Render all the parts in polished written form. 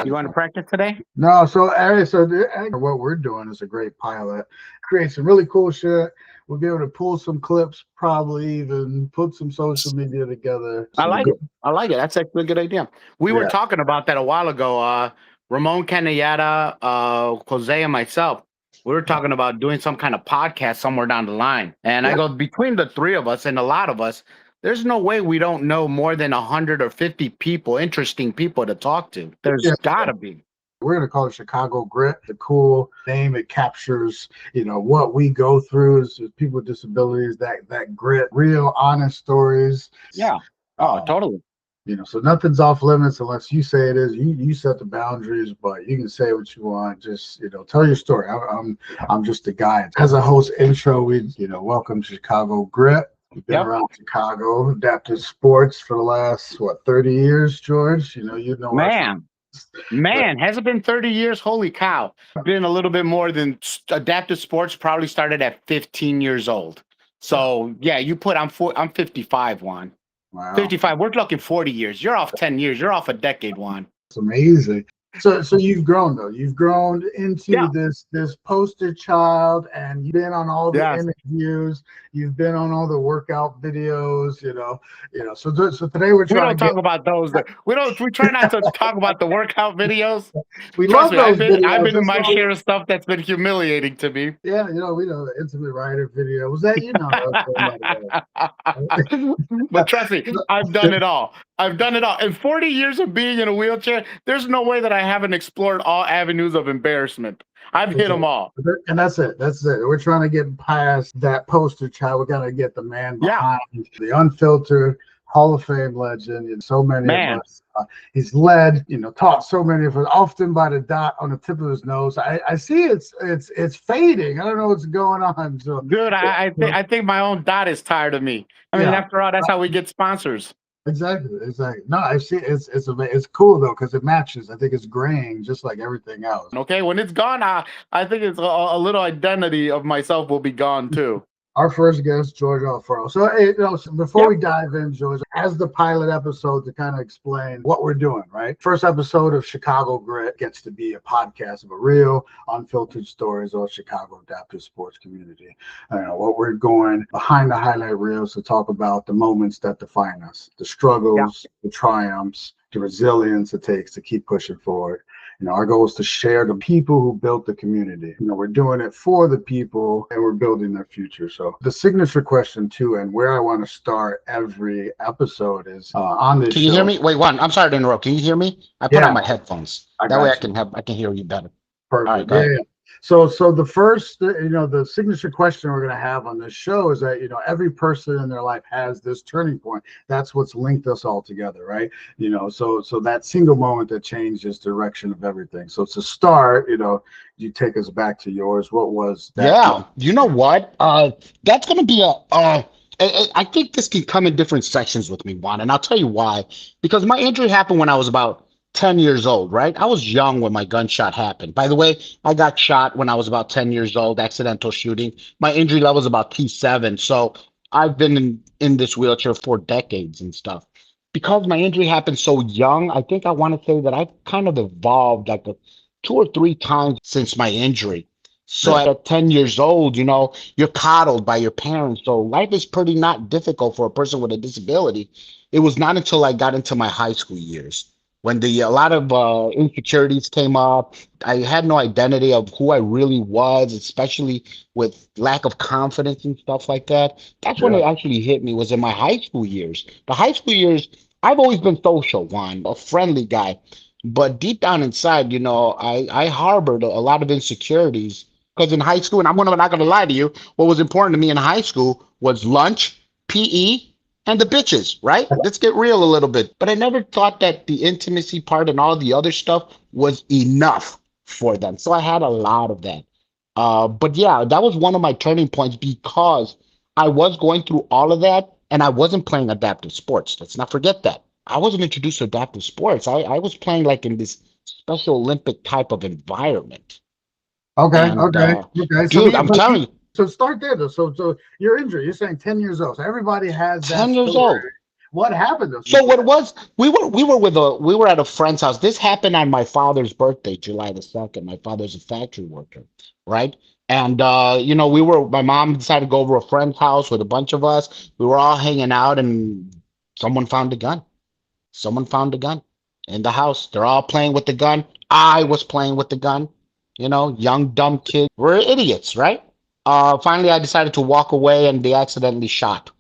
You want to practice today? No, what we're doing is a great pilot. Create some really cool shit. We'll be able to pull some clips, probably even put some social media together. I So like it. I like it. That's actually a good idea. We were yeah, talking about that a while ago. Ramon Canellata, Jose, and myself. We were talking about doing some kind of podcast somewhere down the line. And I yeah, go, between the three of us and a lot of us, there's no way we don't know more than 100 or 50 people, interesting people to talk to. There's yeah. got to be. We're going to call it Chicago Grit. The cool name. It captures, what we go through as people with disabilities, that grit, real honest stories. Yeah. Oh, Uh, totally. so nothing's off limits unless you say it is. You set the boundaries, but you can say what you want. Just tell your story. I'm just a guy. As a host intro, we welcome to Chicago Grit. We've been Yep. around Chicago adaptive sports for the last 30 years, George. Us. Man, has it been 30 years? Holy cow. Been a little bit more than adaptive sports, probably started at 15 years old. So, yeah, I'm 55, Juan. Wow. 55. We're talking 40 years. You're off 10 years. You're off a decade, Juan. It's amazing. So you've grown though. You've grown into Yeah. this poster child, and you've been on all the Yes. interviews. You've been on all the workout videos. So today we're We trying don't to talk about those. We try not to talk about the workout videos. we Trust love me, those I've videos. been in my That's why share of stuff that's been humiliating to me. yeah, we know the Intimate Rider video. Was that But trust me, I've done it all. I've done it all. In 40 years of being in a wheelchair, there's no way that I haven't explored all avenues of embarrassment. I've hit them all. And that's it. We're trying to get past that poster child. We got to get the man behind the unfiltered Hall of Fame legend. And so many of us. He's led, taught so many of us, often by the dot on the tip of his nose. I see it's fading. I don't know what's going on. So, dude, I think my own dot is tired of me. I mean, after all, that's how we get sponsors. Exactly. No, I see. It's cool though because it matches. I think it's graying just like everything else. Okay, when it's gone, I think it's a little identity of myself will be gone too. Our first guest, Jorge Alfaro. So, before we dive in, George, as the pilot episode to kind of explain what we're doing, right? First episode of Chicago Grit gets to be a podcast of a real, unfiltered stories of Chicago adaptive sports community. What we're going behind the highlight reels to talk about the moments that define us, the struggles, the triumphs, the resilience it takes to keep pushing forward. Our goal is to share the people who built the community. We're doing it for the people and we're building their future. So the signature question too, and where I want to start every episode is on this Can you hear me? Wait, Juan, I'm sorry to interrupt. Can you hear me? I put on my headphones. That way I can hear you better. Perfect. All right, go ahead. So the first, the signature question we're going to have on this show is that, every person in their life has this turning point. That's what's linked us all together, right? So that single moment that changes direction of everything. So to start, you take us back to yours. What was that? Yeah, you know what? That's going to be I think this can come in different sections with me, Juan, and I'll tell you why. Because my injury happened when I was about 10 years old, right? I was young when my gunshot happened. By the way, I got shot when I was about 10 years old, accidental shooting. My injury level is about 2.7. So I've been in this wheelchair for decades and stuff. Because my injury happened so young, I think I want to say that I've kind of evolved like 2 or 3 times since my injury. So at 10 years old, you're coddled by your parents. So life is pretty not difficult for a person with a disability. It was not until I got into my high school years when a lot of insecurities came up. I had no identity of who I really was, especially with lack of confidence and stuff like that. That's when it actually hit me, was in my high school years. The high school years, I've always been social, Juan, a friendly guy. But deep down inside, I harbored a lot of insecurities because in high school, and not going to lie to you, what was important to me in high school was lunch, PE, and the bitches, right? Let's get real a little bit. But I never thought that the intimacy part and all the other stuff was enough for them. So I had a lot of that. But yeah, that was one of my turning points because I was going through all of that and I wasn't playing adaptive sports. Let's not forget that. I wasn't introduced to adaptive sports. I was playing like in this Special Olympic type of environment. Okay. Dude, I'm telling you. So start there though. So your injury, you're saying 10 years old. So everybody has that 10 years old. What happened? So what was we were at a friend's house. This happened on my father's birthday, July the 2nd. My father's a factory worker, right? And my mom decided to go over a friend's house with a bunch of us. We were all hanging out and someone found a gun. Someone found a gun in the house. They're all playing with the gun. I was playing with the gun. Young dumb kid. We're idiots, right? Finally I decided to walk away and they accidentally shot.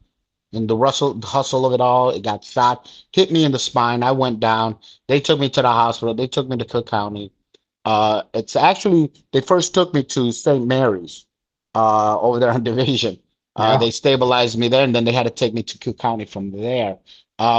In the hustle of it all, it got shot, hit me in the spine. I went down. They took me to the hospital. They took me to Cook County. It's actually they first took me to St. Mary's, over there on Division. Yeah. They stabilized me there, and then they had to take me to Cook County from there.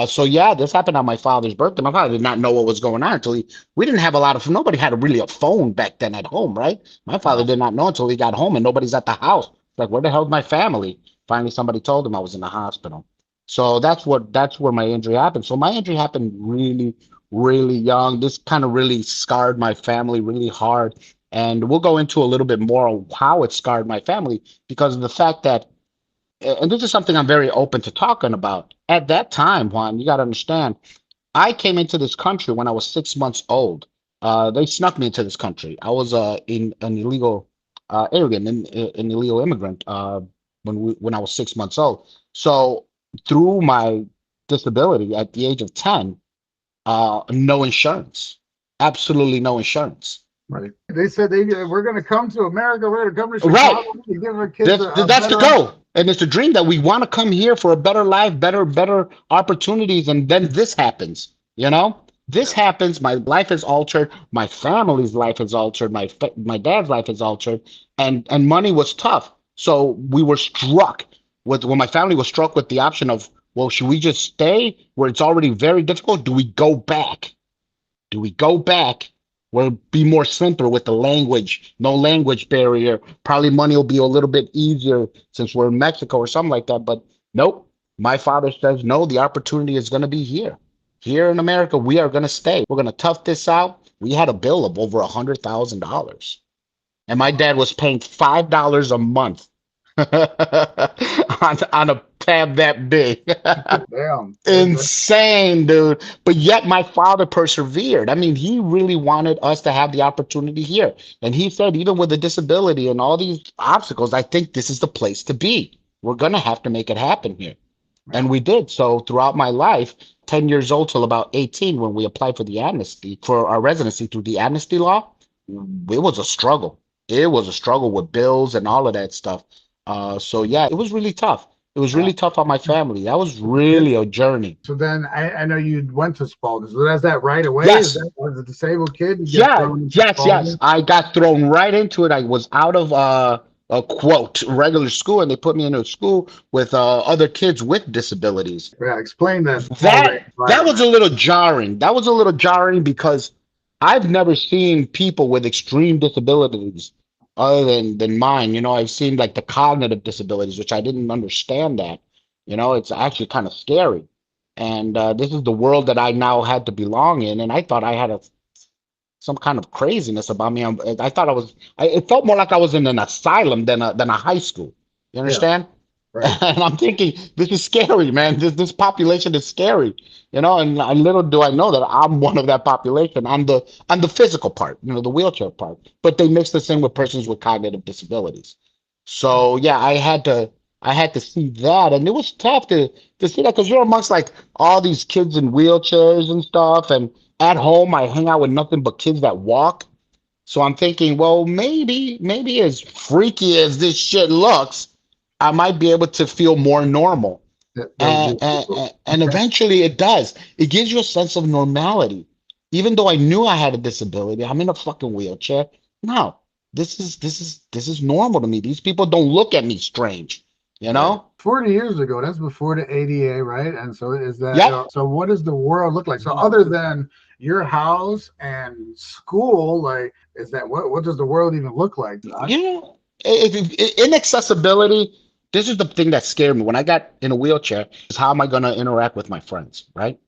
So yeah, this happened on my father's birthday. My father did not know what was going on until we didn't have nobody had really a phone back then at home, right? My father did not know until he got home and nobody's at the house. Like, where the hell's my family? Finally, somebody told him I was in the hospital. So that's where my injury happened. So my injury happened really, really young. This kind of really scarred my family really hard. And we'll go into a little bit more on how it scarred my family because of the fact that, and this is something I'm very open to talking about. At that time, Juan, you got to understand, I came into this country when I was 6 months old. They snuck me into this country. I was in an illegal alien, an illegal immigrant when I was 6 months old. So through my disability at the age of 10, no insurance, absolutely no insurance. Right. They said we're going to come to America. We're going to come to Right. Chicago to give our kids That's the goal. And it's a dream that we want to come here for a better life, better opportunities. And then this happens, this happens. My life is altered. My family's life is altered. My dad's life is altered. And money was tough. So we were struck when my family was struck with the option of, well, should we just stay where it's already very difficult? Do we go back? Will be more simpler with the language, no language barrier. Probably money will be a little bit easier since we're in Mexico or something like that. But nope, my father says, no, the opportunity is going to be here. Here in America, we are going to stay. We're going to tough this out. We had a bill of over $100,000. And my dad was paying $5 a month on a tab that big. Damn. Insane, dude. But yet my father persevered. I mean, he really wanted us to have the opportunity here. And he said, even with a disability and all these obstacles, I think this is the place to be. We're going to have to make it happen here. And we did. So throughout my life, 10 years old till about 18, when we applied for the amnesty, for our residency through the amnesty law, it was a struggle. It was a struggle with bills and all of that stuff. So yeah, it was really tough. It was really tough on my family. That was really a journey. So then I know you went to Spalding. So that's that right away? Yes. As a disabled kid? Yes. I got thrown right into it. I was out of a quote regular school, and they put me into a school with other kids with disabilities. Yeah, explain that. That was a little jarring. That was a little jarring because I've never seen people with extreme disabilities other than mine. I've seen like the cognitive disabilities, which I didn't understand that. It's actually kind of scary. And this is the world that I now had to belong in. And I thought I had some kind of craziness about me. I thought it felt more like I was in an asylum than a high school. You understand? Yeah. Right. And I'm thinking, this is scary, man. This population is scary, and little do I know that I'm one of that population on the physical part, the wheelchair part, but they mix this in with persons with cognitive disabilities. So yeah, I had to see that, and it was tough to see that because you're amongst like all these kids in wheelchairs and stuff, and at home I hang out with nothing but kids that walk. So I'm thinking, well, maybe as freaky as this shit looks, I might be able to feel more normal. And eventually it does. It gives you a sense of normality. Even though I knew I had a disability, I'm in a fucking wheelchair. No, this is normal to me. These people don't look at me strange, 40 years ago, that's before the ADA, right? And so is that, Yep. So what does the world look like? So other than your house and school, like, is that, what does the world even look like? Inaccessibility. This is the thing that scared me when I got in a wheelchair, is how am I going to interact with my friends, right?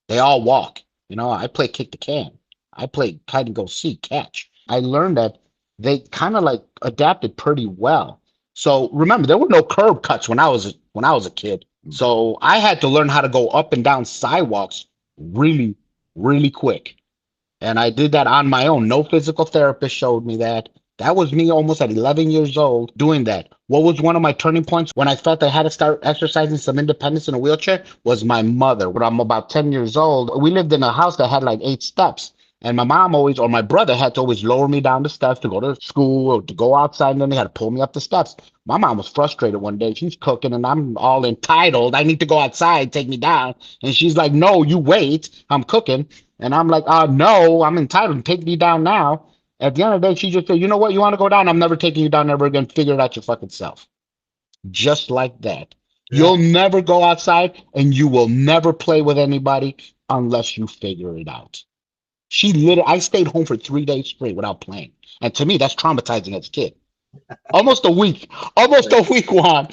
They all walk. I play kick the can. I play hide and go seek, catch. I learned that they kind of like adapted pretty well. So remember, there were no curb cuts when I was a kid. So I had to learn how to go up and down sidewalks really, really quick. And I did that on my own. No physical therapist showed me that. That was me almost at 11 years old doing that. What was one of my turning points when I felt I had to start exercising some independence in a wheelchair was my mother. When I'm about 10 years old, we lived in a house that had like 8 steps. And my mom always, or my brother had to always lower me down the steps to go to school or to go outside. And then they had to pull me up the steps. My mom was frustrated one day. She's cooking and I'm all entitled. I need to go outside, take me down. And she's like, no, you wait. I'm cooking. And I'm like, no, I'm entitled. Take me down now. At the end of the day, she just said, you know what? You want to go down? I'm never taking you down ever again. Figure it out your fucking self. Just like that. Yeah. You'll never go outside and you will never play with anybody unless you figure it out. I stayed home for 3 days straight without playing. And to me, that's traumatizing as a kid. Almost a week, Juan.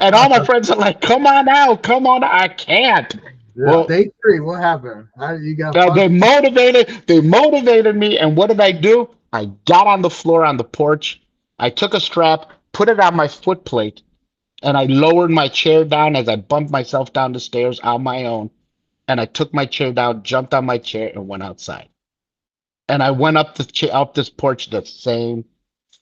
And all my friends are like, come on out, come on out. I can't. Yeah. Well, Day 3, what happened? How you got they motivated me. And what did I do? I got on the floor on the porch. I took a strap, put it on my foot plate, and I lowered my chair down as I bumped myself down the stairs on my own. And I took my chair down, jumped on my chair, and went outside. And I went up this porch the same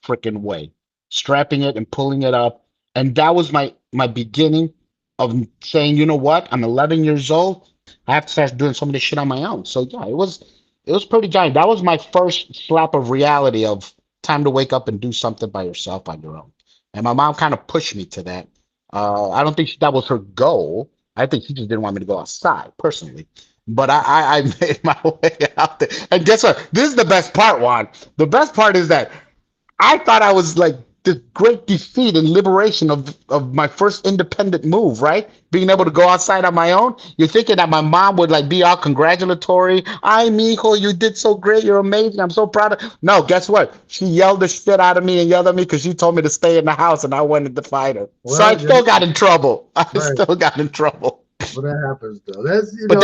freaking way, strapping it and pulling it up. And that was my beginning of saying, you know what? I'm 11 years old. I have to start doing some of this shit on my own. So yeah, it was pretty giant. That was my first slap of reality of time to wake up and do something by yourself on your own. And my mom kind of pushed me to that. I don't think that was her goal. I think she just didn't want me to go outside personally. But I made my way out there. And guess what? This is the best part, Juan. The best part is that I thought I was like this great defeat and liberation of my first independent move, right? Being able to go outside on my own. You're thinking that my mom would like be all congratulatory. Ay, mijo, you did so great. You're amazing. I'm so proud of. No, guess what? She yelled the shit out of me and yelled at me because she told me to stay in the house and I wanted to fight her. So I Well, yeah, still got in trouble. I right. still got in trouble. Well, that happens though. That's But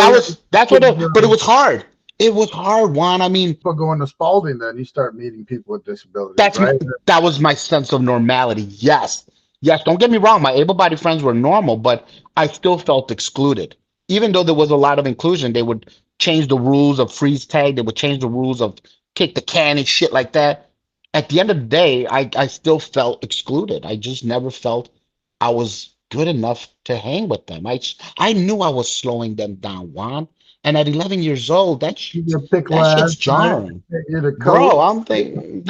that's what but it was hard. It was hard, Juan. I mean, for going to Spalding, then you start meeting people with disabilities, right? that was my sense of normality. Yes. Yes, don't get me wrong. My able-bodied friends were normal, but I still felt excluded. Even though there was a lot of inclusion, they would change the rules of freeze tag, they would change the rules of kick the can and shit like that. At the end of the day, I still felt excluded. I just never felt I was good enough to hang with them. I knew I was slowing them down, Juan. And at 11 years old, that shit's jarring. Bro, I'm thinking,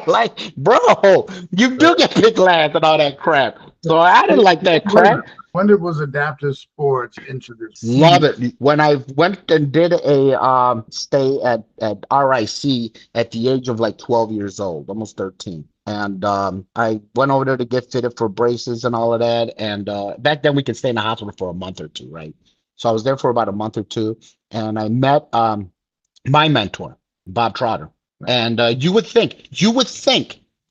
like, bro, you do get picked last and all that crap. So I didn't like that crap. When was adaptive sports introduced? Love it. When I went and did a stay at RIC at the age of like 12 years old, almost 13. And I went over there to get fitted for braces and all of that. And back then we could stay in the hospital for a month or two, right? So I was there for about a month or two, and I met my mentor, Bob Trotter. And you would think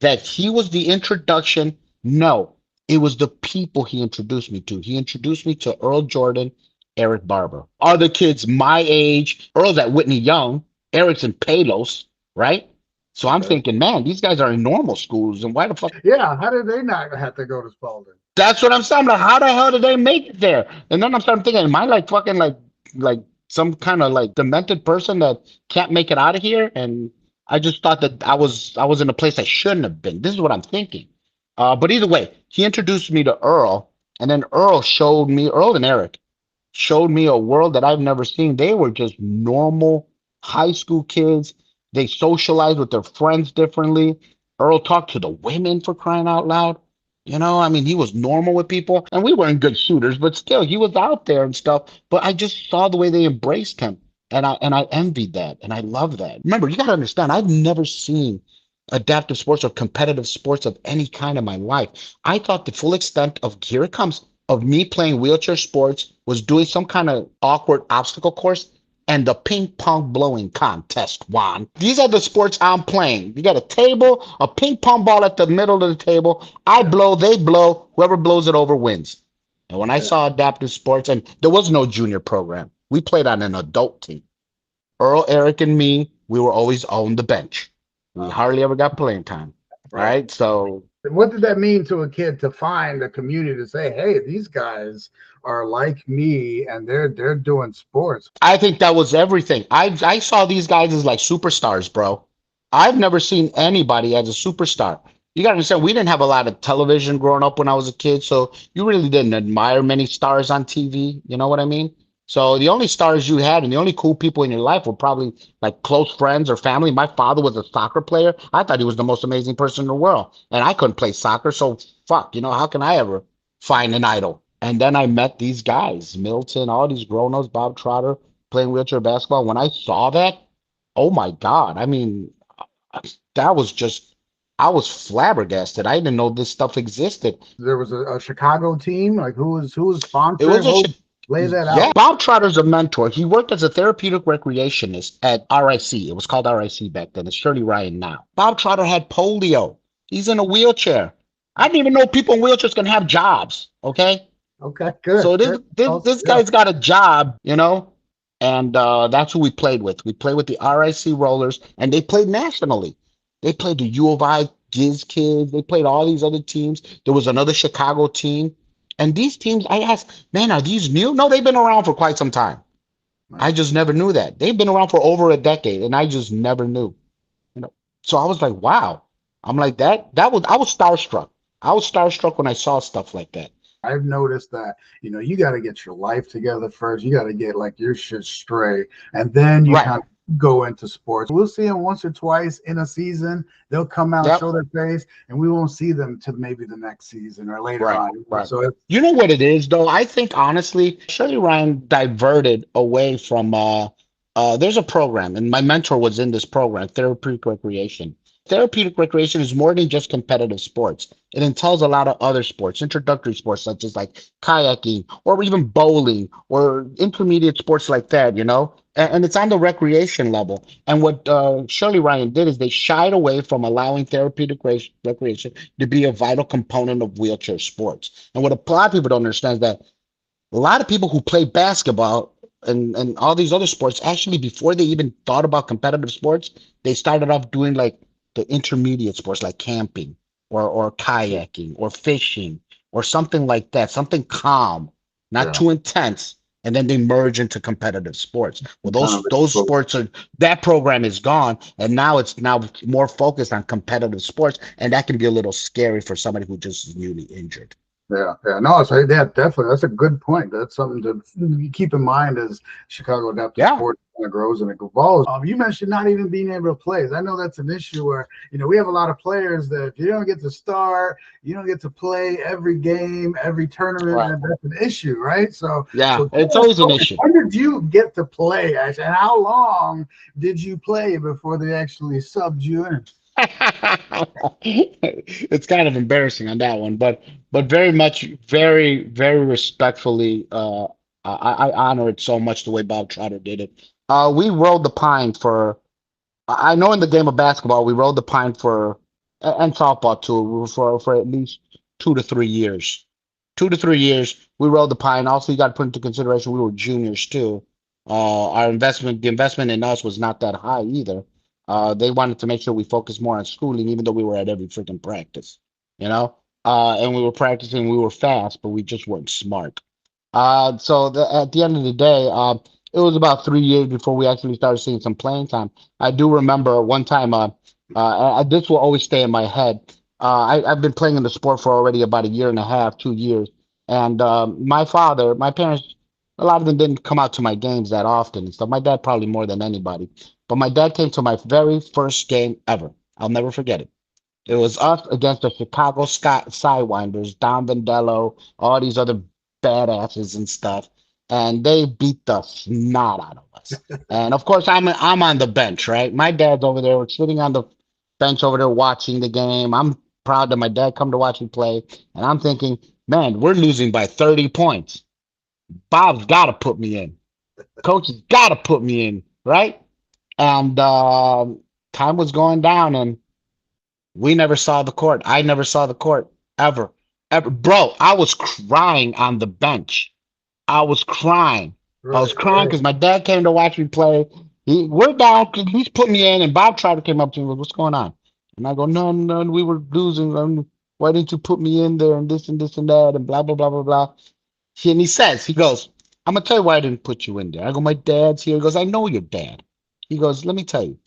that he was the introduction. No, it was the people he introduced me to. He introduced me to Earl Jordan, Eric Barber. Other kids my age, Earl's at Whitney Young, Eric's in Palos, right? So I'm thinking, man, these guys are in normal schools, and why the fuck? Yeah, how did they not have to go to Spalding? That's what I'm saying. I'm like, how the hell did they make it there? And then I'm starting thinking, am I like fucking like some kind of like demented person that can't make it out of here? And I just thought that I was in a place I shouldn't have been. This is what I'm thinking. But either way, he introduced me to Earl, and then Earl and Eric showed me a world that I've never seen. They were just normal high school kids. They socialized with their friends differently. Earl talked to the women, for crying out loud. You know, I mean, he was normal with people, and we weren't good shooters, but still, he was out there and stuff. But I just saw the way they embraced him, and I envied that, and I love that. Remember, you got to understand, I've never seen adaptive sports or competitive sports of any kind in my life. I thought the full extent of, here it comes, of me playing wheelchair sports was doing some kind of awkward obstacle course and the ping pong blowing contest, Juan. These are the sports I'm playing. You got a table, a ping pong ball at the middle of the table. I blow, they blow. Whoever blows it over wins. And when I saw adaptive sports, and there was no junior program, we played on an adult team. Earl, Eric, and me, we were always on the bench. We hardly ever got playing time, right? So What did that mean to a kid to find a community to say, hey, these guys are like me and they're doing sports? I think that was everything. I saw these guys as like superstars, bro. I've never seen anybody as a superstar. You gotta understand, we didn't have a lot of television growing up when I was a kid, so you really didn't admire many stars on TV. You know what I mean? So the only stars you had and the only cool people in your life were probably like close friends or family. My father was a soccer player. I thought he was the most amazing person in the world, and I couldn't play soccer, so fuck, how can I ever find an idol? And then I met these guys, Milton, all these grown-ups, Bob Trotter, playing wheelchair basketball. When I saw that, oh my God. I mean, that was just, I was flabbergasted. I didn't know this stuff existed. There was a Chicago team. Like who was It was sponsoring? Lay that yeah. out. Bob Trotter's a mentor. He worked as a therapeutic recreationist at RIC. It was called RIC back then. It's Shirley Ryan now. Bob Trotter had polio. He's in a wheelchair. I didn't even know people in wheelchairs can have jobs. Okay. Okay, good. So Good. this guy's got a job, and that's who we played with. We played with the RIC Rollers, and they played nationally. They played the U of I Giz Kids. They played all these other teams. There was another Chicago team, and these teams. I asked, man, are these new? No, they've been around for quite some time. I just never knew that. They've been around for over a decade, and I just never knew. So I was like, wow. I'm like that. I was starstruck. I was starstruck when I saw stuff like that. I've noticed that, you got to get your life together first. You got to get like your shit straight, and then you kind of go into sports. We'll see them once or twice in a season. They'll come out, show their face, and we won't see them till maybe the next season or later on. Right. So you know what it is, though? I think honestly, Shirley Ryan diverted away from. There's a program, and my mentor was in this program, therapeutic recreation. Therapeutic recreation is more than just competitive sports. It entails a lot of other sports, introductory sports such as like kayaking or even bowling or intermediate sports like that, and it's on the recreation level. And what Shirley Ryan did is they shied away from allowing therapeutic recreation to be a vital component of wheelchair sports. And what a lot of people don't understand is that a lot of people who play basketball and all these other sports, actually, before they even thought about competitive sports, they started off doing like the intermediate sports like camping or kayaking or fishing or something like that, something calm, not too intense, and then they merge into competitive sports. Well, those sports that program is gone, and now it's more focused on competitive sports, and that can be a little scary for somebody who just is newly injured. No, so definitely. That's a good point. That's something to keep in mind as Chicago Adaptive Sports kind of grows and it evolves. You mentioned not even being able to play. I know that's an issue where, we have a lot of players that if you don't get to start, you don't get to play every game, every tournament, and that's an issue, right? So it's always an issue. When did you get to play, actually, and how long did you play before they actually subbed you in? It's kind of embarrassing on that one, but very much, very, very respectfully, I honor it so much the way Bob Trotter did it. We rode the pine for, I know in the game of basketball, we rode the pine for, and softball too, for at least 2 to 3 years. 2 to 3 years, we rode the pine. Also, you got to put into consideration we were juniors too. The investment in us was not that high either. They wanted to make sure we focused more on schooling, even though we were at every freaking practice, and we were practicing, we were fast, but we just weren't smart. So at the end of the day, it was about 3 years before we actually started seeing some playing time. I do remember one time, this will always stay in my head. I've been playing in the sport for already about a year and a half, 2 years. And my parents, a lot of them didn't come out to my games that often and stuff. My dad probably more than anybody. But my dad came to my very first game ever. I'll never forget it. It was us against the Chicago Sidewinders, Don Vandello, all these other badasses and stuff. And they beat the snot out of us. And of course, I'm on the bench, right? My dad's over there, sitting on the bench over there watching the game. I'm proud that my dad come to watch me play. And I'm thinking, man, we're losing by 30 points. Bob's got to put me in. Coach has got to put me in, right? And time was going down, and we never saw the court. I never saw the court ever. Bro, I was crying on the bench. I was crying. I was crying because my dad came to watch me play. We're down. He's put me in, and Bob Trotter came up to me. What's going on? And I go, no, we were losing. Why didn't you put me in there and this and this and that and blah blah blah blah blah. And he goes, I'm gonna tell you why I didn't put you in there. I go, my dad's here. He goes, I know your dad. He goes, let me tell you,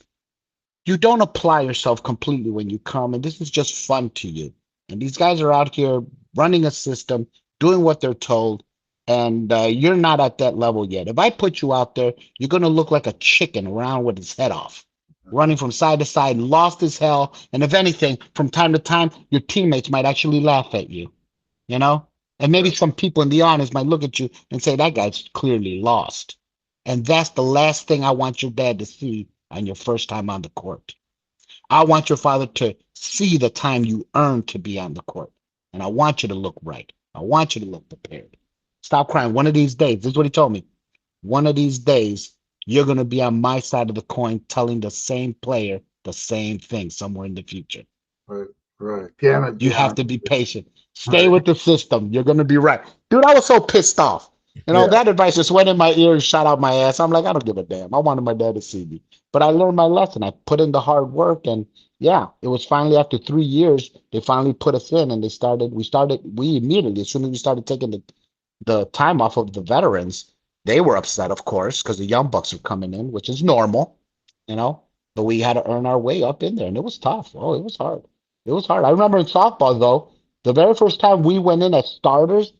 you don't apply yourself completely when you come, and this is just fun to you. And these guys are out here running a system, doing what they're told, and you're not at that level yet. If I put you out there, you're gonna look like a chicken around with his head off, running from side to side, lost as hell. And if anything, from time to time, your teammates might actually laugh at you, you know? And maybe some people in the audience might look at you and say, that guy's clearly lost. And that's the last thing I want your dad to see on your first time on the court. I want your father to see the time you earned to be on the court. And I want you to look right. I want you to look prepared. Stop crying. One of these days, this is what he told me. One of these days, you're going to be on my side of the coin telling the same player the same thing somewhere in the future. Right, right. Damn it, You have to be patient. Stay with the system. You're going to be right. Dude, I was so pissed off. You know, that advice just went in my ear and shot out my ass. I'm like, I don't give a damn. I wanted my dad to see me. But I learned my lesson. I put in the hard work. And yeah, it was finally after 3 years, they finally put us in and we immediately, as soon as we started taking the time off of the veterans, they were upset, of course, because the young bucks were coming in, which is normal, you know, but we had to earn our way up in there. And it was tough. Oh, it was hard. It was hard. I remember in softball, though, the very first time we went in as starters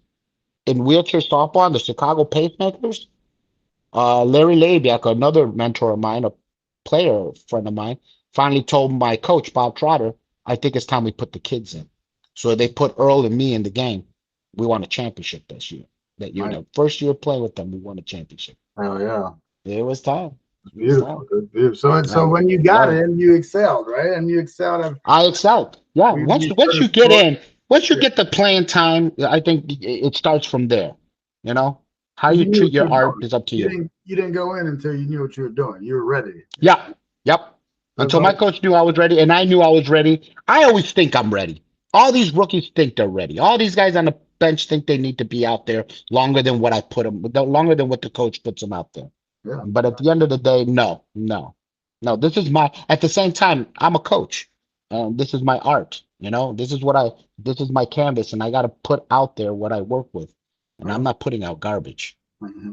in wheelchair softball on the Chicago Pacemakers, Larry Labiak, another mentor of mine, a player friend of mine, finally told my coach, Bob Trotter, I think it's time we put the kids in. So they put Earl and me in the game. We won a championship this year. That year, the first year playing with them, we won a championship. Oh, yeah. It was time. Beautiful. Beautiful. So when you got in, you excelled, right? And you excelled. I excelled. Yeah. Once you get in, once you get the playing time, I think it starts from there. You know, how you treat your art is up to you. You didn't go in until you knew what you were doing. You were ready. Yeah. Yep. Until my coach knew I was ready, and I knew I was ready. I always think I'm ready. All these rookies think they're ready. All these guys on the bench think they need to be out there longer than what I put them, longer than what the coach puts them out there. Yeah. But at the end of the day, no. This is at the same time, I'm a coach. This is my art. You know, this is my canvas, and I got to put out there what I work with. And I'm not putting out garbage. Mm-hmm.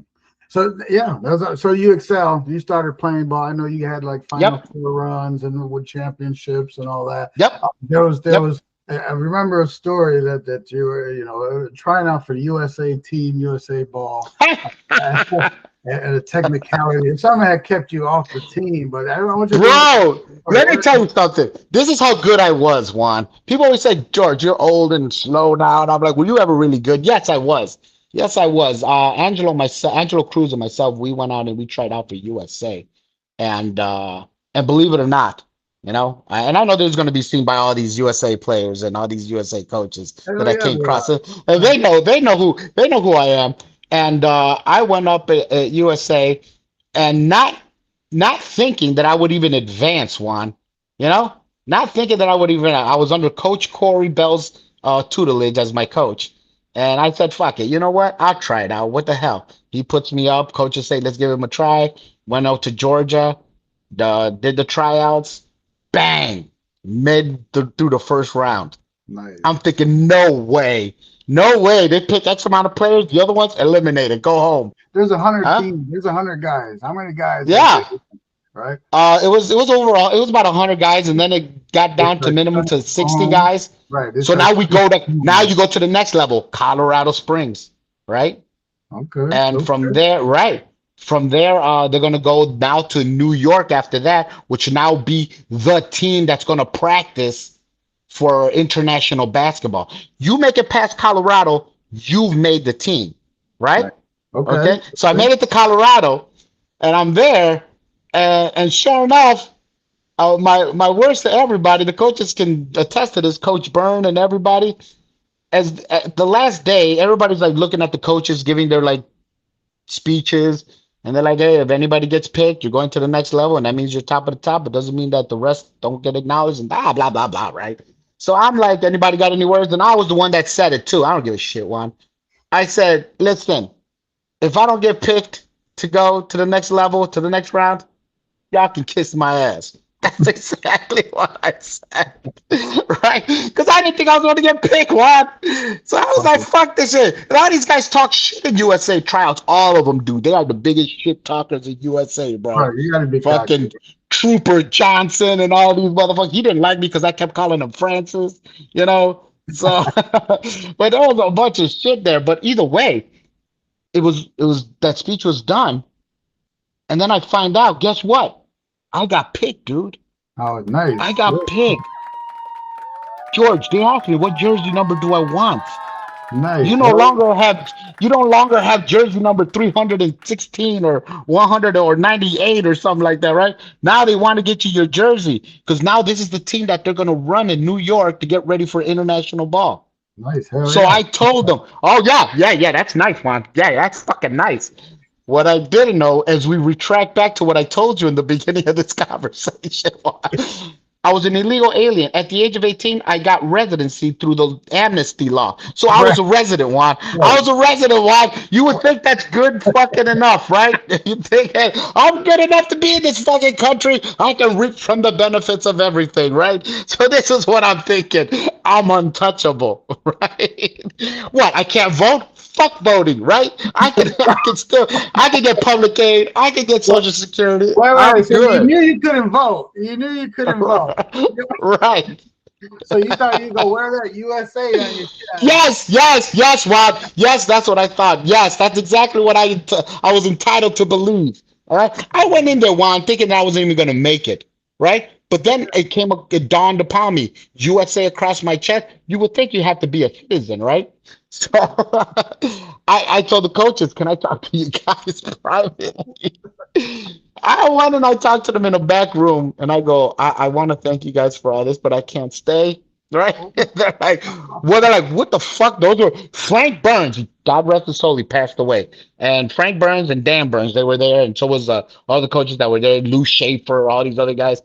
So yeah, so you excel. You started playing ball. I know you had like Final Four runs and with championships and all that. Yep. There was. I remember a story that you were, trying out for USA team, USA ball, and a technicality. And something had kept you off the team, but I don't want you. Bro, let me tell you something. This is how good I was, Juan. People always say, George, you're old and slow now. And I'm like, were you ever really good? Yes, I was. Angelo Cruz and myself, we went out and we tried out for USA. And believe it or not, you know, and I know there's going to be seen by all these USA players and all these USA coaches that I came across. And they know who I am. And I went up at USA and not thinking that I would even advance, Juan. You know, not thinking that I would even. I was under Coach Corey Bell's tutelage as my coach. And I said, fuck it. You know what? I'll try it out. What the hell? He puts me up. Coaches say, let's give him a try. Went out to Georgia, did the tryouts. Bang! Through the first round. Nice. I'm thinking, no way. They pick X amount of players. The other ones eliminated. Go home. There's 100 teams. There's 100 guys. How many guys? Yeah. Right. It was overall. It was about 100 guys, and then it got down to minimum to 60 guys. Right. So now you go to the next level, Colorado Springs. Right. Okay. And from there, they're going to go now to New York after that, which now be the team that's going to practice for international basketball. You make it past Colorado, you've made the team, right? Okay. So I made it to Colorado, and I'm there, and sure enough, my words to everybody, the coaches can attest to this, Coach Byrne and everybody, as the last day, everybody's like looking at the coaches, giving their like speeches. And they're like, hey, if anybody gets picked, you're going to the next level, and that means you're top of the top. It doesn't mean that the rest don't get acknowledged and blah, blah, blah, blah, right? So I'm like, anybody got any words? And I was the one that said it, too. I don't give a shit, Juan. I said, listen, if I don't get picked to go to the next level, to the next round, y'all can kiss my ass. That's exactly what I said. Right? Because I didn't think I was going to get picked, Juan. So I was like, fuck this shit. And all these guys talk shit in USA tryouts. All of them do. They are the biggest shit talkers in USA, bro. Right, you gotta be Fucking cocky. Trooper Johnson and all these motherfuckers. He didn't like me because I kept calling him Francis, you know? So, but there was a bunch of shit there. But either way, it was that speech was done. And then I find out, guess what? I got picked, dude. Oh, nice. I got picked. George, they asked me what jersey number do I want. Nice. You no longer have jersey number 316 or 100 or 98 or something like that, right? Now they want to get you your jersey because now this is the team that they're going to run in New York to get ready for international ball. Nice. Hell So yeah. I told them, oh yeah, that's nice, man. Yeah, that's fucking nice. What I didn't know, as we retract back to what I told you in the beginning of this conversation, I was an illegal alien. At the age of 18, I got residency through the amnesty law. So I was a resident, Juan. I was a resident, Juan. You would think that's good fucking enough, right? You think, hey, I'm good enough to be in this fucking country. I can reap from the benefits of everything, right? So this is what I'm thinking. I'm untouchable, right? What? I can't vote? Fuck voting, right? I can get public aid. I can get Social Security. I'm So you good. knew you couldn't vote. You knew you couldn't vote. Right. So you thought you'd go wear that USA on your chest. Yes, Rob. Yes, that's what I thought. Yes, that's exactly what I was entitled to believe. All right. I went in there, Juan, thinking that I wasn't even going to make it. Right. But then it dawned upon me, USA across my chest. You would think you have to be a citizen, right? So I told the coaches, can I talk to you guys privately? I went and I talked to them in a back room and I go, I want to thank you guys for all this, but I can't stay. Right? They're like, what the fuck? Those were Frank Burns, God rest his soul, he passed away. And Frank Burns and Dan Burns, they were there, and so was all the coaches that were there, Lou Schaefer, all these other guys.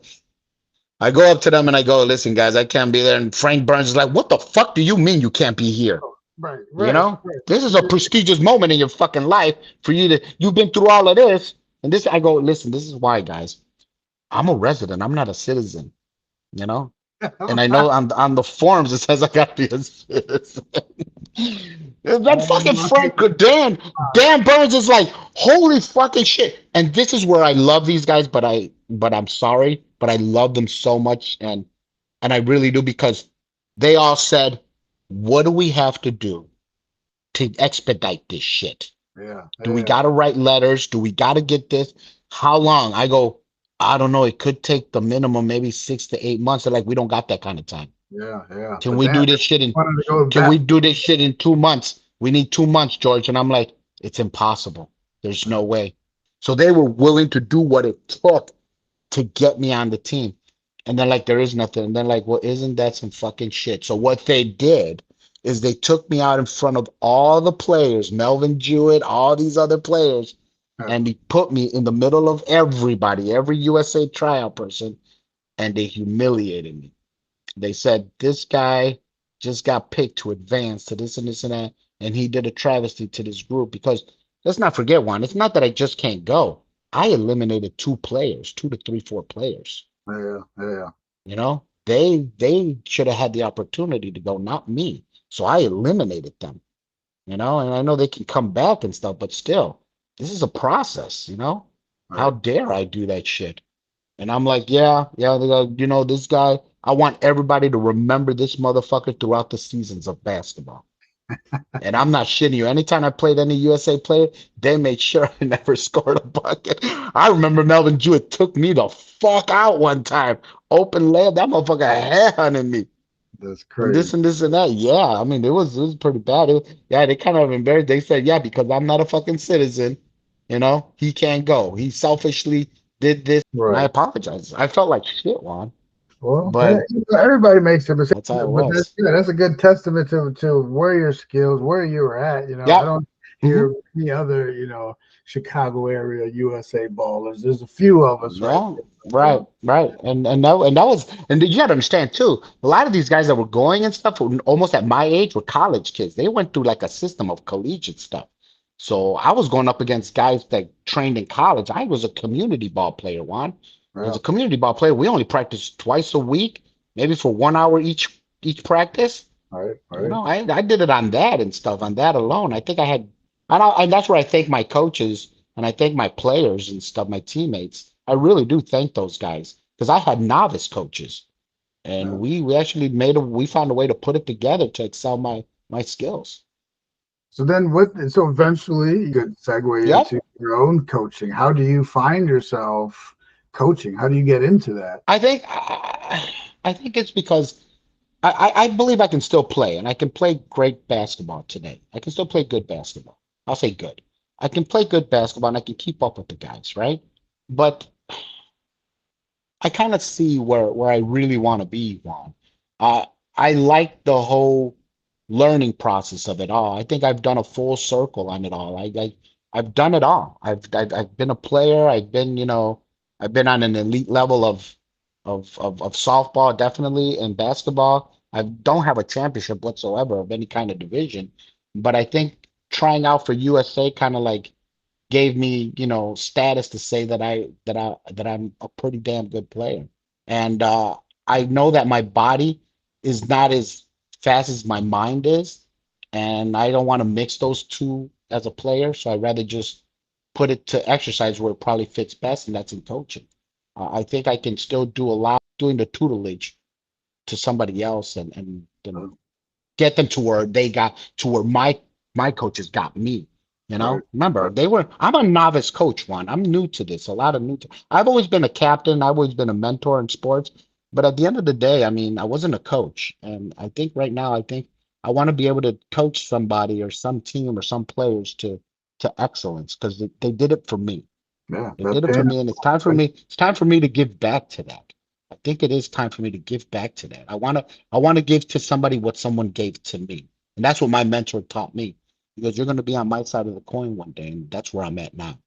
I go up to them and I go, listen, guys, I can't be there. And Frank Burns is like, what the fuck do you mean you can't be here? Right. You know, this is a prestigious moment in your fucking life for you've been through all of this. And this, I go, listen, this is why, guys. I'm a resident. I'm not a citizen, you know? And I know on the forms it says I got to be a citizen. That fucking Dan Burns is like, holy fucking shit. And this is where I love these guys, but I'm sorry, but I love them so much, and I really do, because they all said, what do we have to do to expedite this shit? Yeah. Do we got to write letters? Do we got to get this? How long? I go, I don't know. It could take the minimum, maybe 6 to 8 months. They're like, we don't got that kind of time. Yeah. Can we do this shit in 2 months? We need 2 months, George. And I'm like, it's impossible. There's no way. So they were willing to do what it took to get me on the team. And they're like, there is nothing. And they're like, well, isn't that some fucking shit? So what they did is they took me out in front of all the players, Melvin Jewett, all these other players, and they put me in the middle of everybody, every USA tryout person, and they humiliated me. They said, this guy just got picked to advance to this and this and that, and he did a travesty to this group. Because let's not forget, Juan, it's not that I just can't go. I eliminated 2 to 3, 4 players. Yeah. You know, they should have had the opportunity to go, not me. So I eliminated them, you know, and I know they can come back and stuff, but still, this is a process, you know? Right. How dare I do that shit? And I'm like, yeah, they go, you know, this guy, I want everybody to remember this motherfucker throughout the seasons of basketball. And I'm not shitting you. Anytime I played any USA player, they made sure I never scored a bucket. I remember Melvin Jewett took me the fuck out one time. Open layup, that motherfucker headhunted me. That's crazy. And this and that. Yeah, I mean, it was pretty bad. They kind of embarrassed. They said, yeah, because I'm not a fucking citizen, you know, he can't go. He selfishly did this. Right. I apologize. I felt like shit, Juan. Well, but everybody makes a mistake. That's how it was. That's a good testament to where your skills, where you were at. You know, I don't hear any other, you know, Chicago area USA ballers. There's a few of us. Right. And that was, and you got to understand too, a lot of these guys that were going and stuff, almost at my age, were college kids. They went through like a system of collegiate stuff. So I was going up against guys that trained in college. I was a community ball player, Juan. As Yeah. a community ball player, we only practice twice a week, maybe for 1 hour each practice. Right. You Right. know, I did it on that and stuff, on that alone. I think I had, and that's where I thank my coaches and I thank my players and stuff, my teammates. I really do thank those guys because I had novice coaches, and Yeah. we actually we found a way to put it together to excel my skills. So then so eventually you could segue Yep. into your own coaching. How do you find yourself coaching? How do you get into that? I think it's because I believe I can still play, and I can play great basketball today. I can still play good basketball. I'll say good. I can play good basketball, and I can keep up with the guys, right? But I kind of see where I really want to be, Juan. Uh, I like the whole learning process of it all. I think I've done a full circle on it all. I've done it all. I've been a player. I've been, I've been on an elite level of softball, definitely, and basketball. I don't have a championship whatsoever of any kind of division, but I think trying out for USA kind of like gave me, status to say that I'm a pretty damn good player. And I know that my body is not as fast as my mind is, and I don't want to mix those two as a player. So I'd rather just put it to exercise where it probably fits best, and that's in coaching. I think I can still do a lot doing the tutelage to somebody else and get them to where they got to where my coaches got me. Right. Remember, Right. I'm a novice coach, one. I'm new to this, a lot of new to I've always been a captain, I've always been a mentor in sports, but at the end of the day, I mean, I wasn't a coach. And I think right now, I think I want to be able to coach somebody or some team or some players to excellence because they did it for me. Yeah. They That did it for pain. me, and it's time for me to give back to that. I think it is time for me to give back to that. I want to give to somebody what someone gave to me. And that's what my mentor taught me. Because you're going to be on my side of the coin one day, and that's where I'm at now.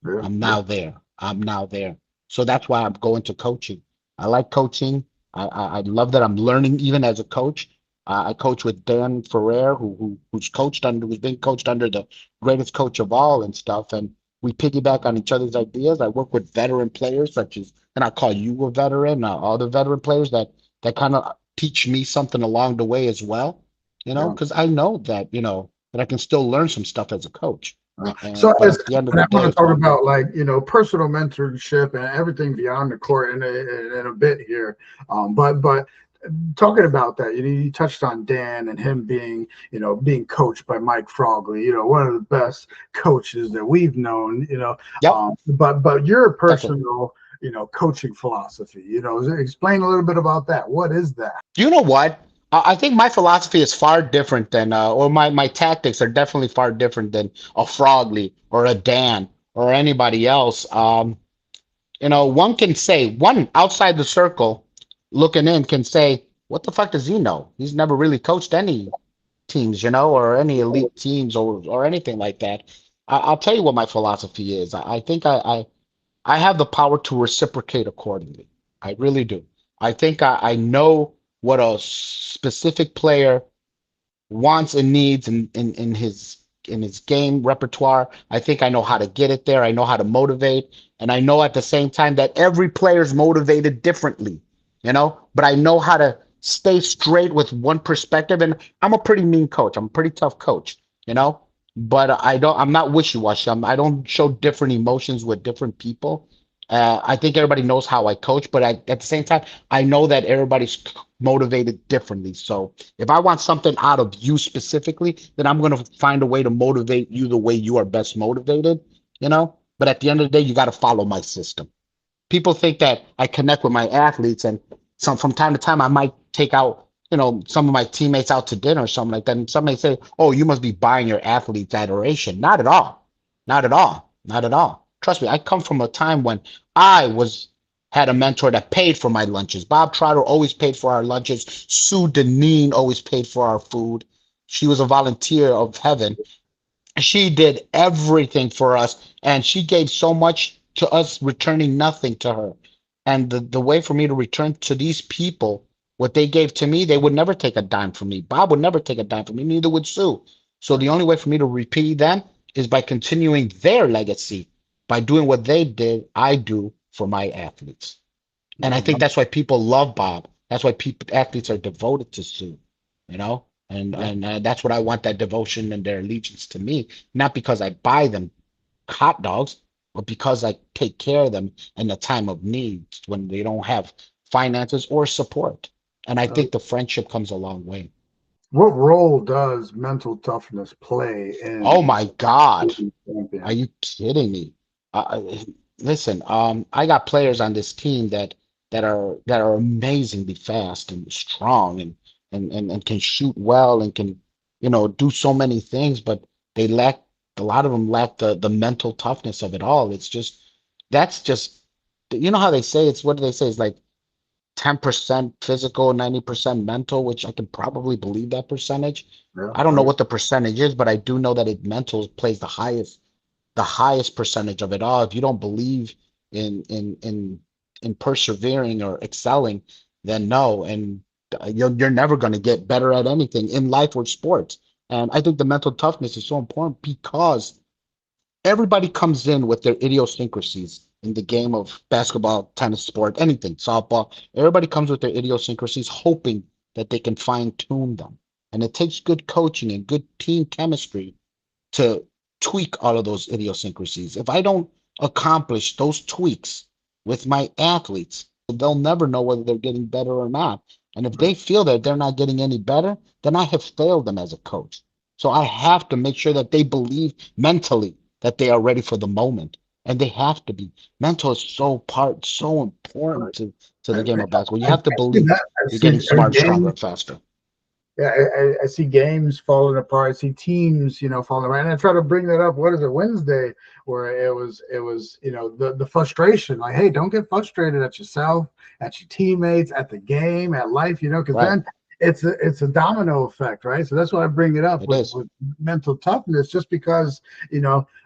Yeah. I'm Yeah. now there. I'm now there. So that's why I'm going to coaching. I like coaching. I love that I'm learning even as a coach. I coach with Dan Ferrer, who's been coached under the greatest coach of all and stuff. And we piggyback on each other's ideas. I work with veteran players such as, and I call you a veteran, all the veteran players that kind of teach me something along the way as well. Yeah. Because I know that, that I can still learn some stuff as a coach. So But as at the end of and the I want to day, talk about like personal mentorship and everything beyond the court in a bit here. But talking about that, you touched on Dan and him being being coached by Mike Frogley, one of the best coaches that we've known. yep, But your definitely. personal coaching philosophy. Explain a little bit about that. What is that? You know what? I think my philosophy is far different than, or my tactics are definitely far different than a Frogley or a Dan or anybody else. One can say, one outside the circle looking in can say, what the fuck does he know? He's never really coached any teams, or any elite teams or anything like that. I'll tell you what my philosophy is. I think I have the power to reciprocate accordingly. I really do. I think I know what a specific player wants and needs in his game repertoire. I think I know how to get it there. I know how to motivate, and I know at the same time that every player is motivated differently. But I know how to stay straight with one perspective. And I'm a pretty mean coach. I'm a pretty tough coach. You know, but I'm not wishy-washy. I don't show different emotions with different people. I think everybody knows how I coach, but at the same time, I know that everybody's motivated differently. So if I want something out of you specifically, then I'm going to find a way to motivate you the way you are best motivated. But at the end of the day, you got to follow my system. People think that I connect with my athletes, and from time to time I might take out, some of my teammates out to dinner or something like that. And somebody say, "Oh, you must be buying your athletes adoration." Not at all. Not at all. Not at all. Trust me, I come from a time when I was had a mentor that paid for my lunches. Bob Trotter always paid for our lunches. Sue Deneen always paid for our food. She was a volunteer of heaven. She did everything for us, and she gave so much to us, returning nothing to her. And the way for me to return to these people what they gave to me, they would never take a dime from me. Bob would never take a dime from me, neither would Sue. So the only way for me to repay them is by continuing their legacy, by doing what they did, I do for my athletes. And I think that's why people love Bob. That's why athletes are devoted to Sue, you know? And that's what I want, that devotion and their allegiance to me, not because I buy them hot dogs, but because I take care of them in the time of need when they don't have finances or support. And I think the friendship comes a long way. What role does mental toughness play Oh in my God. being Are champion? you kidding me? Listen, I got players on this team that are amazingly fast and strong and can shoot well and can, do so many things, but they lack a lot of them lack the mental toughness of it all. It's just that's just how they say it's what do they say? It's like 10% physical, 90% mental, which I can probably believe that percentage. Yeah, I don't know right. what the percentage is, but I do know that mental plays the highest percentage of it all. If you don't believe in persevering or excelling, then no, and you're never going to get better at anything in life or sports. And I think the mental toughness is so important because everybody comes in with their idiosyncrasies in the game of basketball, tennis, sport, anything, softball. Everybody comes with their idiosyncrasies, hoping that they can fine tune them. And it takes good coaching and good team chemistry to tweak all of those idiosyncrasies. If I don't accomplish those tweaks with my athletes, they'll never know whether they're getting better or not. And if they feel that they're not getting any better, then I have failed them as a coach. So I have to make sure that they believe mentally that they are ready for the moment. And they have to be. Mental is so important to I, the game of basketball. You I have to see believe that. I you're see getting smarter, stronger, games. and faster. Yeah, I see games falling apart. I see teams, falling apart. And I try to bring that up. What is it, Wednesday, where it was, the frustration. Like, hey, don't get frustrated at yourself, at your teammates, at the game, at life, because Right. then it's a domino effect, right? So that's why I bring it up It with is. mental toughness, just because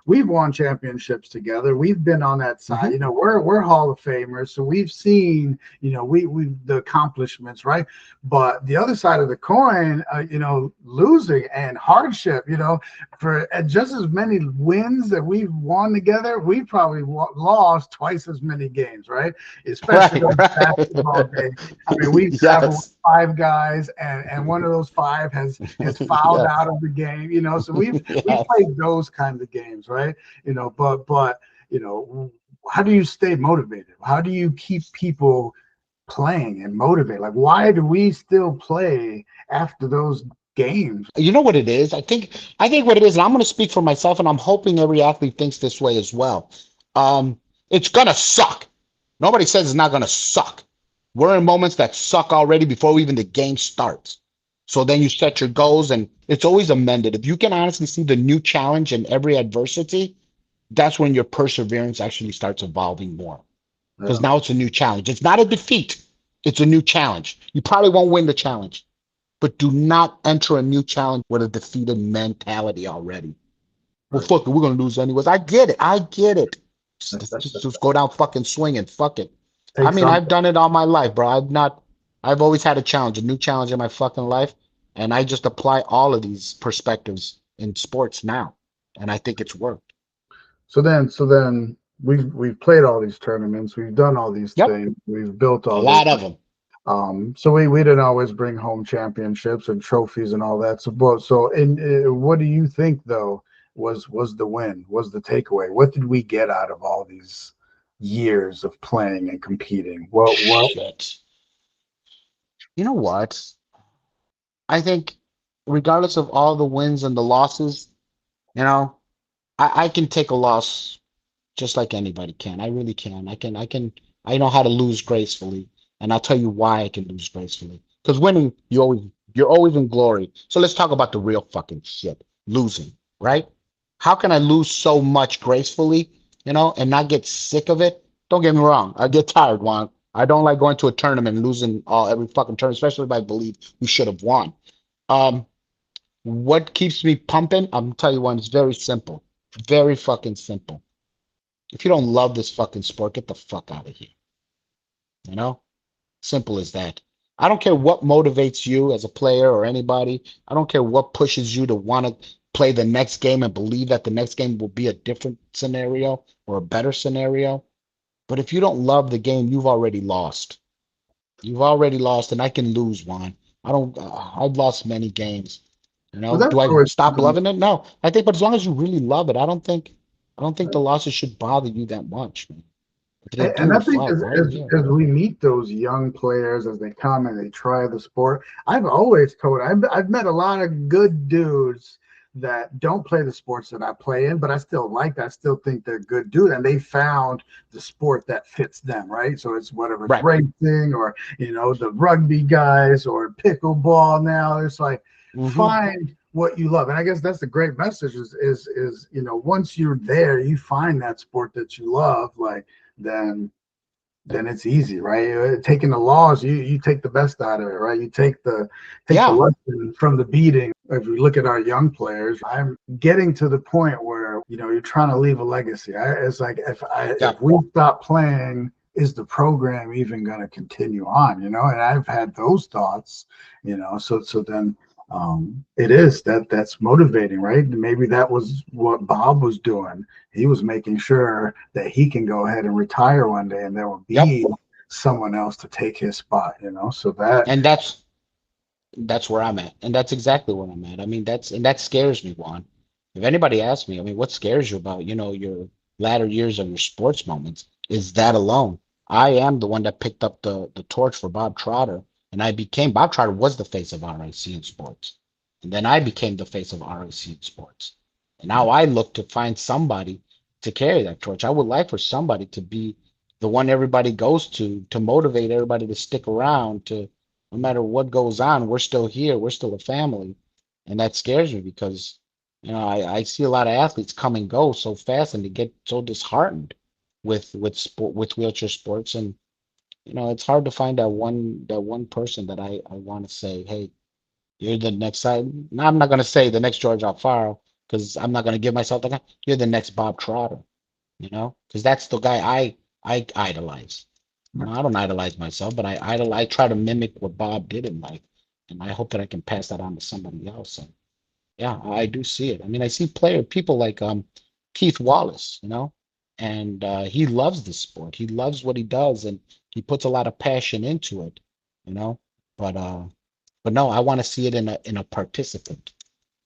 we've won championships together. We've been on that side. Mhm. We're Hall of Famers, so we've seen we the accomplishments, right? But the other side of the coin, losing and hardship, for just as many wins that we've won together, we probably lost twice as many games, right? Especially Right, those right. basketball games. I mean, we've traveled with Yes. 5 guys, and one of those 5 has fouled Yes. out of the game. So we've Yes. played those kinds of games, right? But how do you stay motivated? How do you keep people playing and motivate? Like, why do we still play after those games? You know what it is? I think what it is, and I'm going to speak for myself, and I'm hoping every athlete thinks this way as well. It's gonna suck. Nobody says it's not gonna suck. We're in moments that suck already before even the game starts. So then you set your goals, and it's always amended. If you can honestly see the new challenge in every adversity, that's when your perseverance actually starts evolving more. Because Yeah. now it's a new challenge. It's not a defeat. It's a new challenge. You probably won't win the challenge, but do not enter a new challenge with a defeated mentality already. Well, Right. fuck it, we're gonna lose anyways. I get it. I get it. Just go down fucking swinging. Fuck it. I Take mean, I've something. done it all my life, bro. I've always had a challenge, a new challenge in my fucking life. And I just apply all of these perspectives in sports now. And I think it's worked. So then we've played all these tournaments. We've done all these Yep. things. We've built A all this. lot of them. So we didn't always bring home championships and trophies and all that. What do you think though was the win? Was the takeaway? What did we get out of all these years of playing and competing? What Shit. You know what? I think regardless of all the wins and the losses, you know, I can take a loss just like anybody can. I really can. I know how to lose gracefully, and I'll tell you why I can lose gracefully. Because winning, you're always in glory. So let's talk about the real fucking shit. Losing, right? How can I lose so much gracefully, and not get sick of it? Don't get me wrong. I get tired, Juan. I don't like going to a tournament and losing every fucking tournament, especially if I believe we should have won. Um, what keeps me pumping? I'm gonna tell you one. It's very simple. Very fucking simple. If you don't love this fucking sport, get the fuck out of here. You know? Simple as that. I don't care what motivates you as a player or anybody. I don't care what pushes you to want to play the next game and believe that the next game will be a different scenario or a better scenario. But if you don't love the game, you've already lost. You've already lost, and I can lose one. I don't. I've lost many games. You But know, that's do I where stop loving it? No, I think, but as long as you really love it, I don't think the losses should bother you that much, man. If they and do, I think fuck, right? Yeah. as we meet those young players as they come and they try the sport, I've always told I've met a lot of good dudes that don't play the sports that I play in, but I still think they're good dudes, and they found the sport that fits them, right? So it's whatever it's Right. racing or the rugby guys or pickleball now. It's like Hmm. find what you love, and I guess that's the great message is once you're there, you find that sport that you love, like then it's easy, right? Taking the loss, you take the best out of it, right? You take the Yeah. lesson from the beating. If we look at our young players, I'm getting to the point where you're trying to leave a legacy. It's like Yeah. if we stop playing, is the program even going to continue on? And I've had those thoughts. So then that's motivating, right? Maybe that was what Bob was doing. He was making sure that he can go ahead and retire one day, and there will Yep. be someone else to take his spot. So that And that's where I'm at, and that's exactly where I'm at. I mean, that scares me, Juan. If anybody asks me, I mean, what scares you about, your latter years of your sports moments is that alone. I am the one that picked up the torch for Bob Trotter, and Bob Trotter was the face of RIC in sports. And then I became the face of RIC in sports. And now I look to find somebody to carry that torch. I would like for somebody to be the one everybody goes to motivate everybody to stick around, to no matter what goes on, we're still here. We're still a family. And that scares me because, I see a lot of athletes come and go so fast and they get so disheartened with wheelchair sports. And, it's hard to find that one person that I want to say, hey, you're the next side. Now, I'm not gonna say the next George Alfaro because I'm not gonna give myself that guy. You're the next Bob Trotter, because that's the guy I idolize. I don't idolize myself, but I try to mimic what Bob did in life, and I hope that I can pass that on to somebody else. And yeah, I do see it. I mean, I see people like Keith Wallace, and he loves the sport. He loves what he does, and he puts a lot of passion into it, you know. But no, I want to see it in a participant.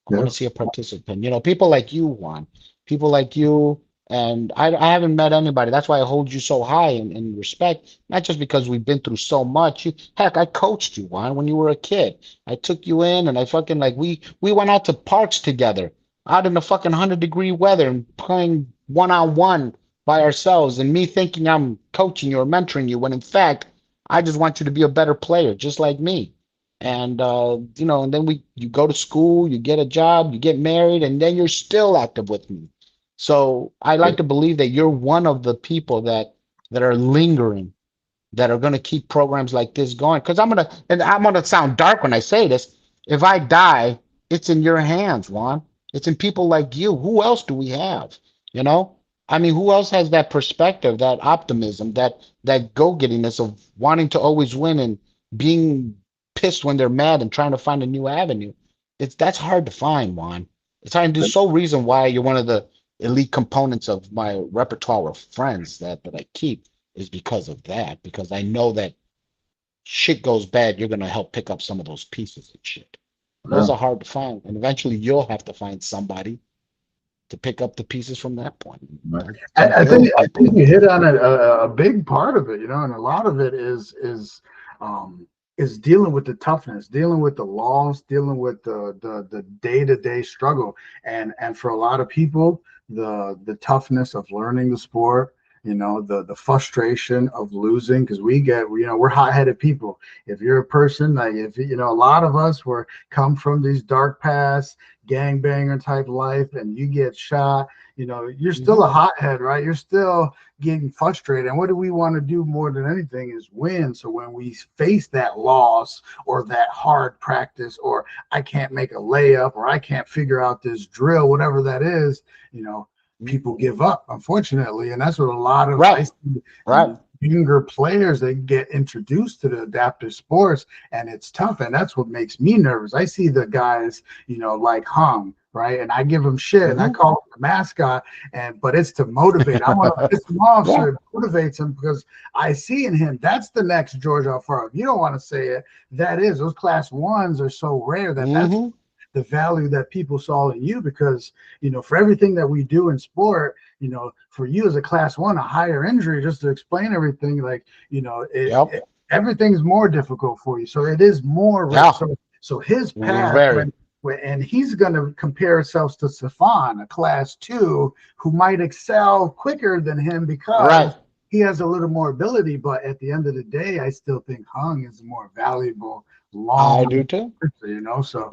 I want to yes. see a participant. People like you, Juan. People like you, and I haven't met anybody. That's why I hold you so high in respect. Not just because we've been through so much. Heck, I coached you, Juan, when you were a kid. I took you in, and I fucking like we went out to parks together, out in the fucking 100-degree weather, and playing 1-on-1 by ourselves. And me thinking I'm coaching you or mentoring you, when in fact I just want you to be a better player, just like me. And and then you go to school, you get a job, you get married, and then you're still active with me. So I like to believe that you're one of the people that are lingering, that are going to keep programs like this going. Because I'm gonna sound dark when I say this. If I die, it's in your hands, Juan. It's in people like you. Who else do we have? You know, I mean, who else has that perspective, that optimism, that go-gettiness of wanting to always win and being pissed when they're mad and trying to find a new avenue? That's hard to find, Juan. It's hard. And there's so reason why you're one of the elite components of my repertoire of friends that I keep is because of that. Because I know that shit goes bad, you're gonna help pick up some of those pieces and shit. Those are hard to find, and eventually you'll have to find somebody to pick up the pieces from that point. I think you hit on a big part of it, and a lot of it is dealing with the toughness, dealing with the loss, dealing with the day-to-day struggle, and for a lot of people, the toughness of learning the sport, the frustration of losing, because we're hot-headed people. If you're a person like, if a lot of us come from these dark pasts, gangbanger type life, and you get shot, you're still a hothead, right? You're still getting frustrated. And what do we want to do more than anything is win. So when we face that loss or that hard practice, or I can't make a layup, or I can't figure out this drill, whatever that is, people give up, unfortunately. And that's what a lot of Right. younger players, they get introduced to the adaptive sports, and it's tough, and that's what makes me nervous. I see the guys, like Hung, right, and I give him shit, and I call him the mascot, but it's to motivate. I want to piss him off, so it motivates him, because I see in him that's the next Jorge Alfaro. If you don't want to say it, that is. Those class ones are so rare that that's the value that people saw in you, because for everything that we do in sport, for you as a class one, a higher injury, just to explain everything, like everything's more difficult for you, so it is more so his path and he's going to compare himself to Safan, a class two, who might excel quicker than him because he has a little more ability. But at the end of the day, I still think Hung is more valuable. I do too. So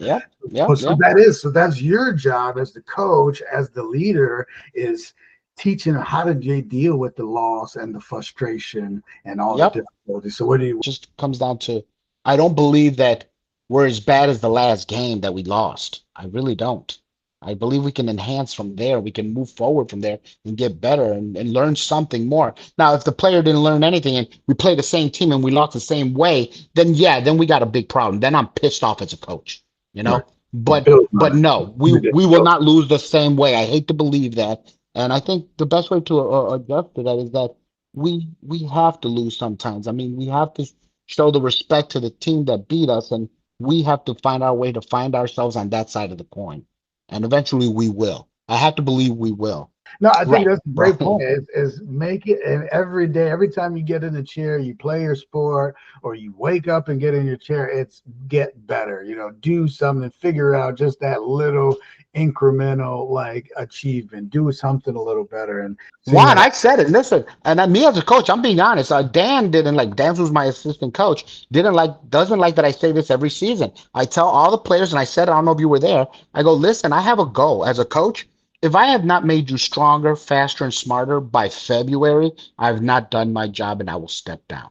that's your job as the coach, as the leader, is teaching them how to deal with the loss and the frustration and all the difficulties. So what do you? Just comes down to, I don't believe that we're as bad as the last game that we lost. I really don't. I believe we can enhance from there. We can move forward from there and get better and learn something more. Now, if the player didn't learn anything and we play the same team and we lost the same way, then we got a big problem. Then I'm pissed off as a coach, Right. But no, we will not lose the same way. I hate to believe that. And I think the best way to adjust to that is that we have to lose sometimes. I mean, we have to show the respect to the team that beat us, and we have to find our way to find ourselves on that side of the coin. And eventually we will. I have to believe we will. No, I think that's a great point. Is make it, and every day, every time you get in a chair, you play your sport, or you wake up and get in your chair, it's get better. Do something, figure out just that little incremental achievement. Do something a little better. And Juan, I said it. Listen, and me as a coach, I'm being honest. Dan who's my assistant coach, doesn't like that I say this every season. I tell all the players, and I said, I don't know if you were there. I go, listen, I have a goal as a coach. If I have not made you stronger, faster, and smarter by February, I have not done my job, and I will step down.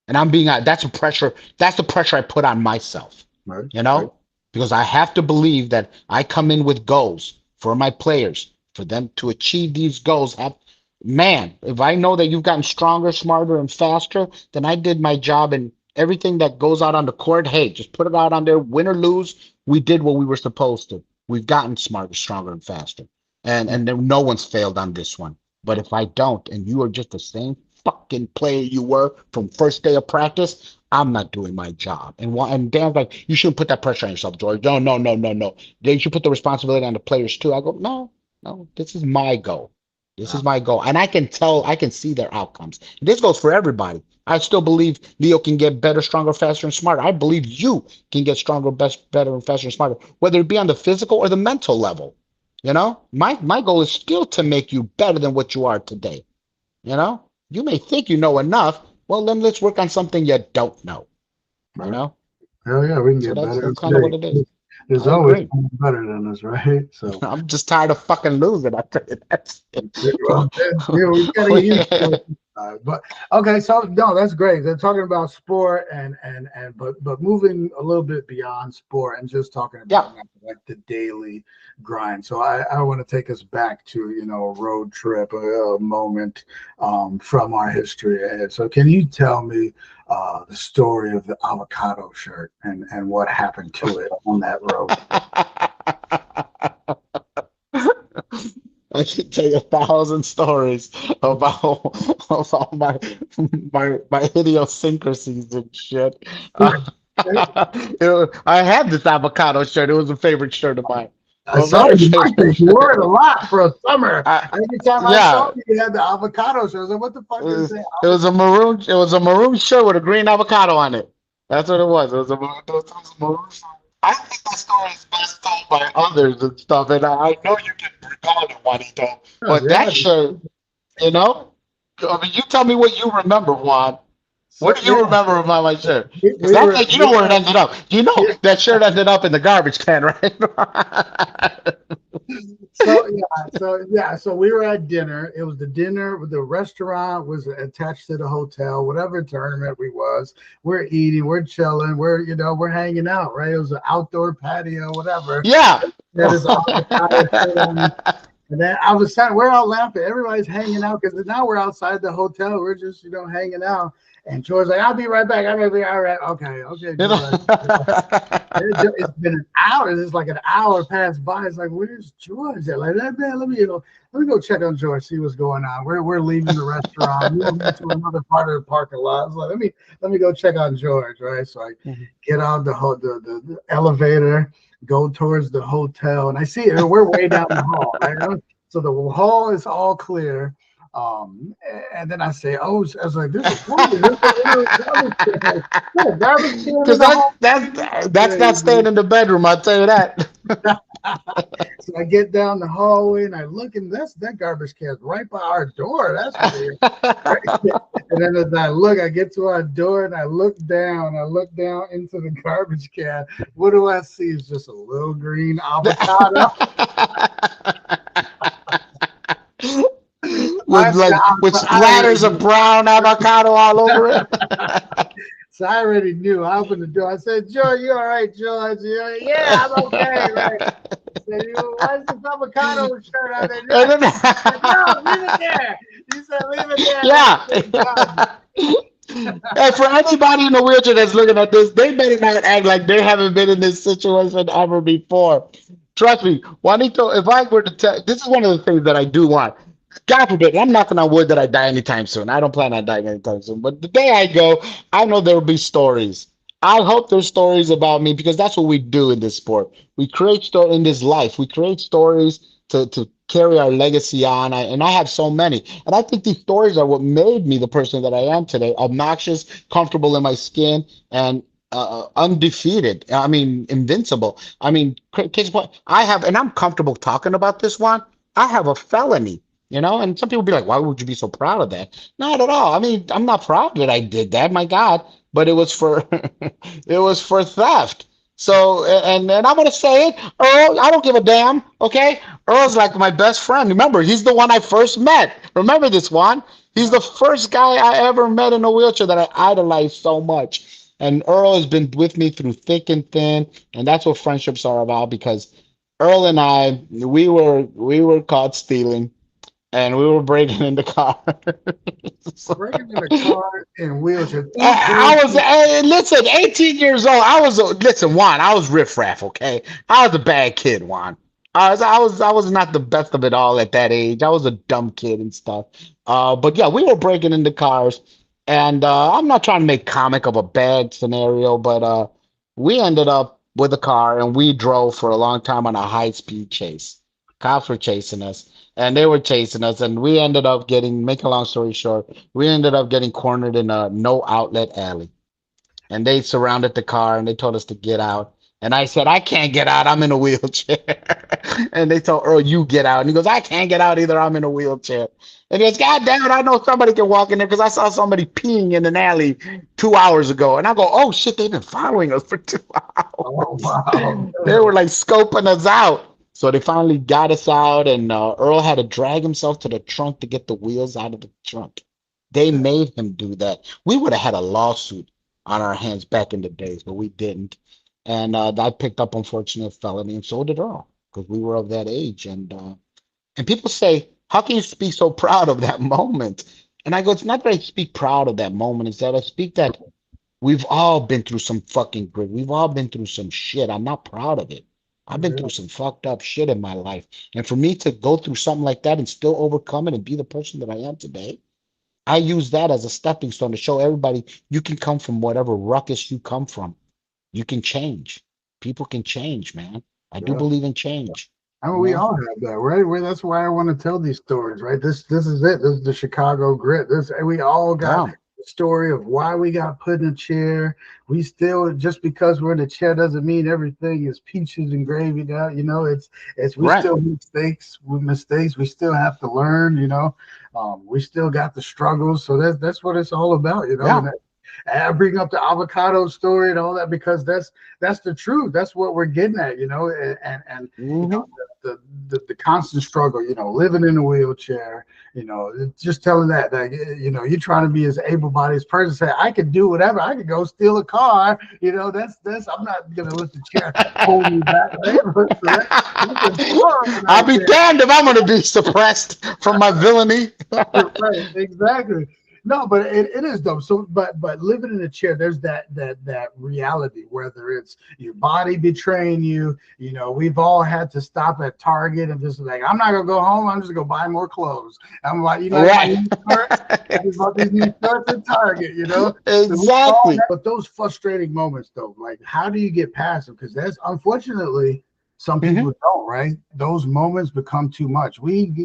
And I'm being honest. That's the pressure I put on myself. Right. Because I have to believe that I come in with goals for my players, for them to achieve these goals. If I know that you've gotten stronger, smarter, and faster, then I did my job, and everything that goes out on the court, hey, just put it out on there, win or lose. We did what we were supposed to. We've gotten smarter, stronger, and faster. And no one's failed on this one. But if I don't, and you are just the same fucking player you were from first day of practice, I'm not doing my job. And Dan's like, you shouldn't put that pressure on yourself, George. No. You should put the responsibility on the players too. I go, no, this is my goal. This is my goal. And I can see their outcomes. This goes for everybody. I still believe Leo can get better, stronger, faster, and smarter. I believe you can get stronger, better, and faster, and smarter, whether it be on the physical or the mental level. My goal is still to make you better than what you are today. You may think you know enough. Well, then let's work on something you don't know. Hell yeah, we can get better. That's kind of what it is. There's always someone better than us, right? So I'm just tired of fucking losing. I tell you that. We gotta get used to it. But okay, so no, that's great. They're talking about sport but moving a little bit beyond sport and just talking about the daily grind. So I want to take us back to a road trip, a moment from our history. And so can you tell me the story of the avocado shirt and what happened to it on that road? I could tell you 1,000 stories about my idiosyncrasies and shit. I had this avocado shirt. It was a favorite shirt of mine. I saw you wore it a lot for a summer. Every time I saw you had the avocado shirt. I was like, what the fuck is that? It was a maroon shirt with a green avocado on it. That's what it was. It was a maroon shirt. I think that story is best told by others and stuff, and I know you can recall it, Juanito. But that shirt, I mean, you tell me what you remember, Juan. What do you remember about my shirt? You know where it ended up. You know that shirt ended up in the garbage can, right? So we were at dinner. It was the dinner. The restaurant was attached to the hotel. Whatever tournament we're eating, we're chilling, we're hanging out, right? It was an outdoor patio, whatever. Yeah. And then I was saying, we're all laughing. Everybody's hanging out because now we're outside the hotel. We're just, hanging out. And George's like, I'll be right back. I'm going to be all right. Okay, George. It's been an hour. It's like an hour passed by. It's like, where's George at? Like, man, let me go check on George, see what's going on. We're leaving the restaurant. We're moving to another part of the parking lot. It's like, let me go check on George, right? So I get on the elevator, go towards the hotel, and I see it. We're way down the hall, right? So the hall is all clear. And then I say, I was like, this is garbage. Because that's not staying in the bedroom, I'll tell you that. So I get down the hallway and I look, and that garbage can right by our door. That's weird. And then as I get to our door and I look down into the garbage can. What do I see? Is just a little green avocado. with splatters of brown avocado all over it. So I already knew. I opened the door. I said, George, you all right, George? Yeah, I'm okay, right? I said, why is this avocado shirt on there? No, leave it there. He said, leave it there. Yeah. And for anybody in the wheelchair that's looking at this, they better not act like they haven't been in this situation ever before. Trust me, Juanito, if I were to tell, this is one of the things that I do want. God forbid, I'm knocking on wood that I die anytime soon. I don't plan on dying anytime soon. But the day I go, I know there will be stories. I hope there's stories about me because that's what we do in this sport. We create stories in this life. We create stories to carry our legacy on. And I have so many. And I think these stories are what made me the person that I am today. Obnoxious, comfortable in my skin, and undefeated. I mean, invincible. I mean, case point, I have, and I'm comfortable talking about this one. I have a felony. And some people be like, why would you be so proud of that? Not at all. I mean, I'm not proud that I did that, my God, but it was for it was for theft. So, and I'm gonna say it, Earl, I don't give a damn, okay? Earl's like my best friend. Remember, he's the one I first met. Remember this one? He's the first guy I ever met in a wheelchair that I idolized so much. And Earl has been with me through thick and thin, and that's what friendships are about because Earl and I, we were caught stealing. And we were breaking in the car. Breaking in the car in wheelchair. Listen, 18 years old. Listen, Juan, I was riffraff, okay? I was a bad kid, Juan. I was not the best of it all at that age. I was a dumb kid and stuff. But yeah, we were breaking into cars. And I'm not trying to make comic of a bad scenario, but we ended up with a car and we drove for a long time on a high-speed chase. Cops were chasing us. And they were chasing us, and we ended up make a long story short, we ended up getting cornered in a no outlet alley. And they surrounded the car and they told us to get out. And I said, I can't get out. I'm in a wheelchair. And they told Earl, you get out. And he goes, I can't get out either. I'm in a wheelchair. And he goes, God damn it, I know somebody can walk in there because I saw somebody peeing in an alley 2 hours ago. And I go, oh shit, they've been following us for 2 hours. Oh, wow. They were like scoping us out. So they finally got us out, and Earl had to drag himself to the trunk to get the wheels out of the trunk. They made him do that. We would have had a lawsuit on our hands back in the days, but we didn't. And I picked up unfortunate felony, and so did Earl, because we were of that age. And people say, how can you speak so proud of that moment? And I go, it's not that I speak proud of that moment. It's that I speak that we've all been through some fucking grit. We've all been through some shit. I'm not proud of it. I've been through some fucked up shit in my life. And for me to go through something like that and still overcome it and be the person that I am today, I use that as a stepping stone to show everybody you can come from whatever ruckus you come from. You can change. People can change, man. I do believe in change. I mean, we all have that, right? That's why I want to tell these stories, right? This is it. This is the Chicago grit. We all got the story of why we got put in a chair. We still, just because we're in a chair doesn't mean everything is peaches and gravy. We still make mistakes. We still have to learn. We still got the struggles. So that's what it's all about. And I bring up the avocado story and all that because that's the truth. That's what we're getting at, and you know, the constant struggle, living in a wheelchair, just telling that, you're trying to be as able-bodied as person, say, I could do whatever. I could go steal a car. That's I'm not going to let the chair hold me back. Right? I'll be damned if I'm going to be suppressed from my villainy. Right, exactly. No, but it is though. So, but living in a chair, there's that reality. Whether it's your body betraying you, we've all had to stop at Target and just like, I'm not gonna go home. I'm just gonna buy more clothes. I'm like, my new shirts. I just bought these new shirts at Target. Exactly. But those frustrating moments, though, like, how do you get past them? Because that's unfortunately some people don't. Right? Those moments become too much. We've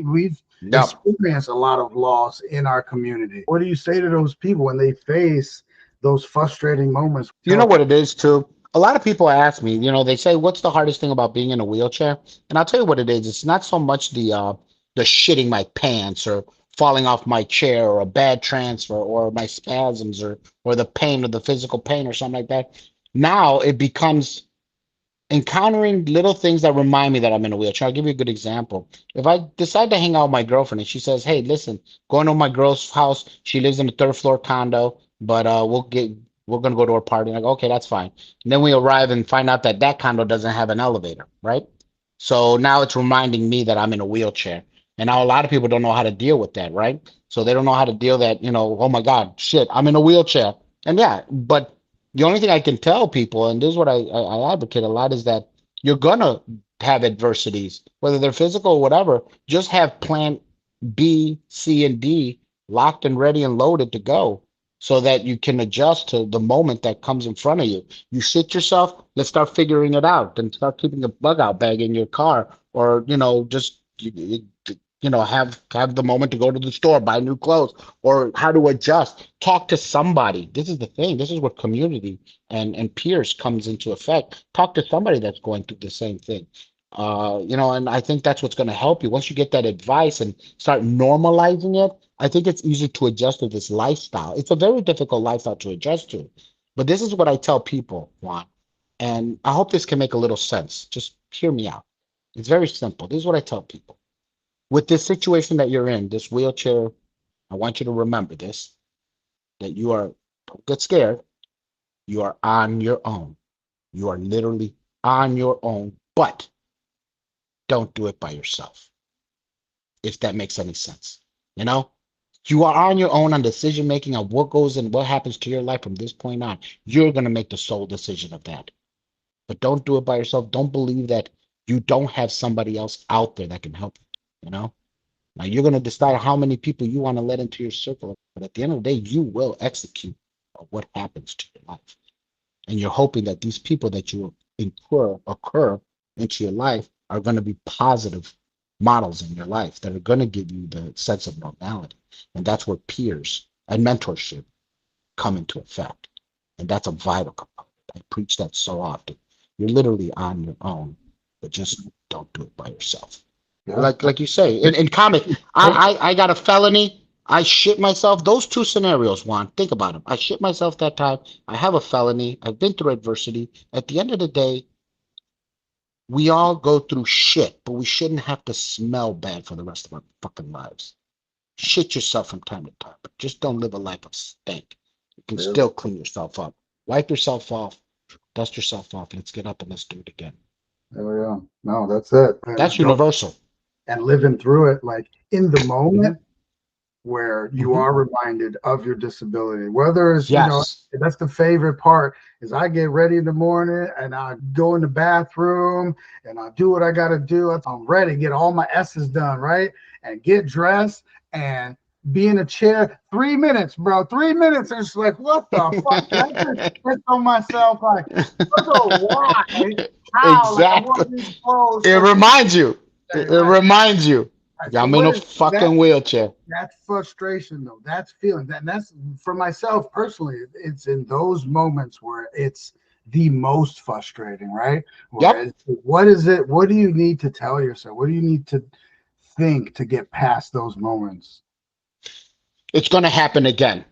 experience a lot of loss in our community. What do you say to those people when they face those frustrating moments? You know what it is too? A lot of people ask me, they say, what's the hardest thing about being in a wheelchair? And I'll tell you what it is. It's not so much the shitting my pants or falling off my chair or a bad transfer or my spasms or the pain or the physical pain or something like that. Now it becomes encountering little things that remind me that I'm in a wheelchair. I'll give you a good example. If I decide to hang out with my girlfriend and she says, hey, listen, going to my girl's house, she lives in a third floor condo, but we're gonna go to her party. And I go, okay, that's fine. And then we arrive and find out that condo doesn't have an elevator, right? So now it's reminding me that I'm in a wheelchair. And now a lot of people don't know how to deal with that, right? So they don't know how to deal that, oh my God, shit, I'm in a wheelchair. And yeah, but the only thing I can tell people, and this is what I advocate a lot, is that you're gonna have adversities, whether they're physical or whatever. Just have plan B, C, and D locked and ready and loaded to go so that you can adjust to the moment that comes in front of you. You shit yourself, let's start figuring it out and start keeping a bug out bag in your car, or just have the moment to go to the store, buy new clothes, or how to adjust. Talk to somebody. This is the thing. This is where community and peers comes into effect. Talk to somebody that's going through the same thing. And I think that's what's going to help you. Once you get that advice and start normalizing it, I think it's easy to adjust to this lifestyle. It's a very difficult lifestyle to adjust to. But this is what I tell people, Juan, and I hope this can make a little sense. Just hear me out. It's very simple. This is what I tell people. With this situation that you're in, this wheelchair, I want you to remember this, that don't get scared. You are on your own. You are literally on your own, but don't do it by yourself, if that makes any sense. You are on your own on decision making of what goes and what happens to your life from this point on. You're going to make the sole decision of that. But don't do it by yourself. Don't believe that you don't have somebody else out there that can help you. Now you're going to decide how many people you want to let into your circle. But at the end of the day, you will execute what happens to your life. And you're hoping that these people that you occur into your life are going to be positive models in your life that are going to give you the sense of normality. And that's where peers and mentorship come into effect. And that's a vital component. I preach that so often. You're literally on your own, but just don't do it by yourself. Yeah. Like you say, in comic, I got a felony. I shit myself. Those two scenarios, Juan, think about them. I shit myself that time. I have a felony. I've been through adversity. At the end of the day, we all go through shit, but we shouldn't have to smell bad for the rest of our fucking lives. Shit yourself from time to time, but just don't live a life of stink. You can still clean yourself up. Wipe yourself off. Dust yourself off. Let's get up and let's do it again. There we go. No, that's it. That's universal. And living through it, like in the moment where you are reminded of your disability, whether it's, that's the favorite part is I get ready in the morning and I go in the bathroom and I do what I got to do. I'm ready, get all my S's done, right? And get dressed and be in a chair. 3 minutes, bro. 3 minutes. And it's like, what the fuck? I just pissed on myself. Like, I don't know why. How? Exactly. It reminds you. It reminds you. I'm in a fucking wheelchair. That's frustration, though. That's feeling. And that's for myself personally. It's in those moments where it's the most frustrating, right? What is it? What do you need to tell yourself? What do you need to think to get past those moments? It's going to happen again.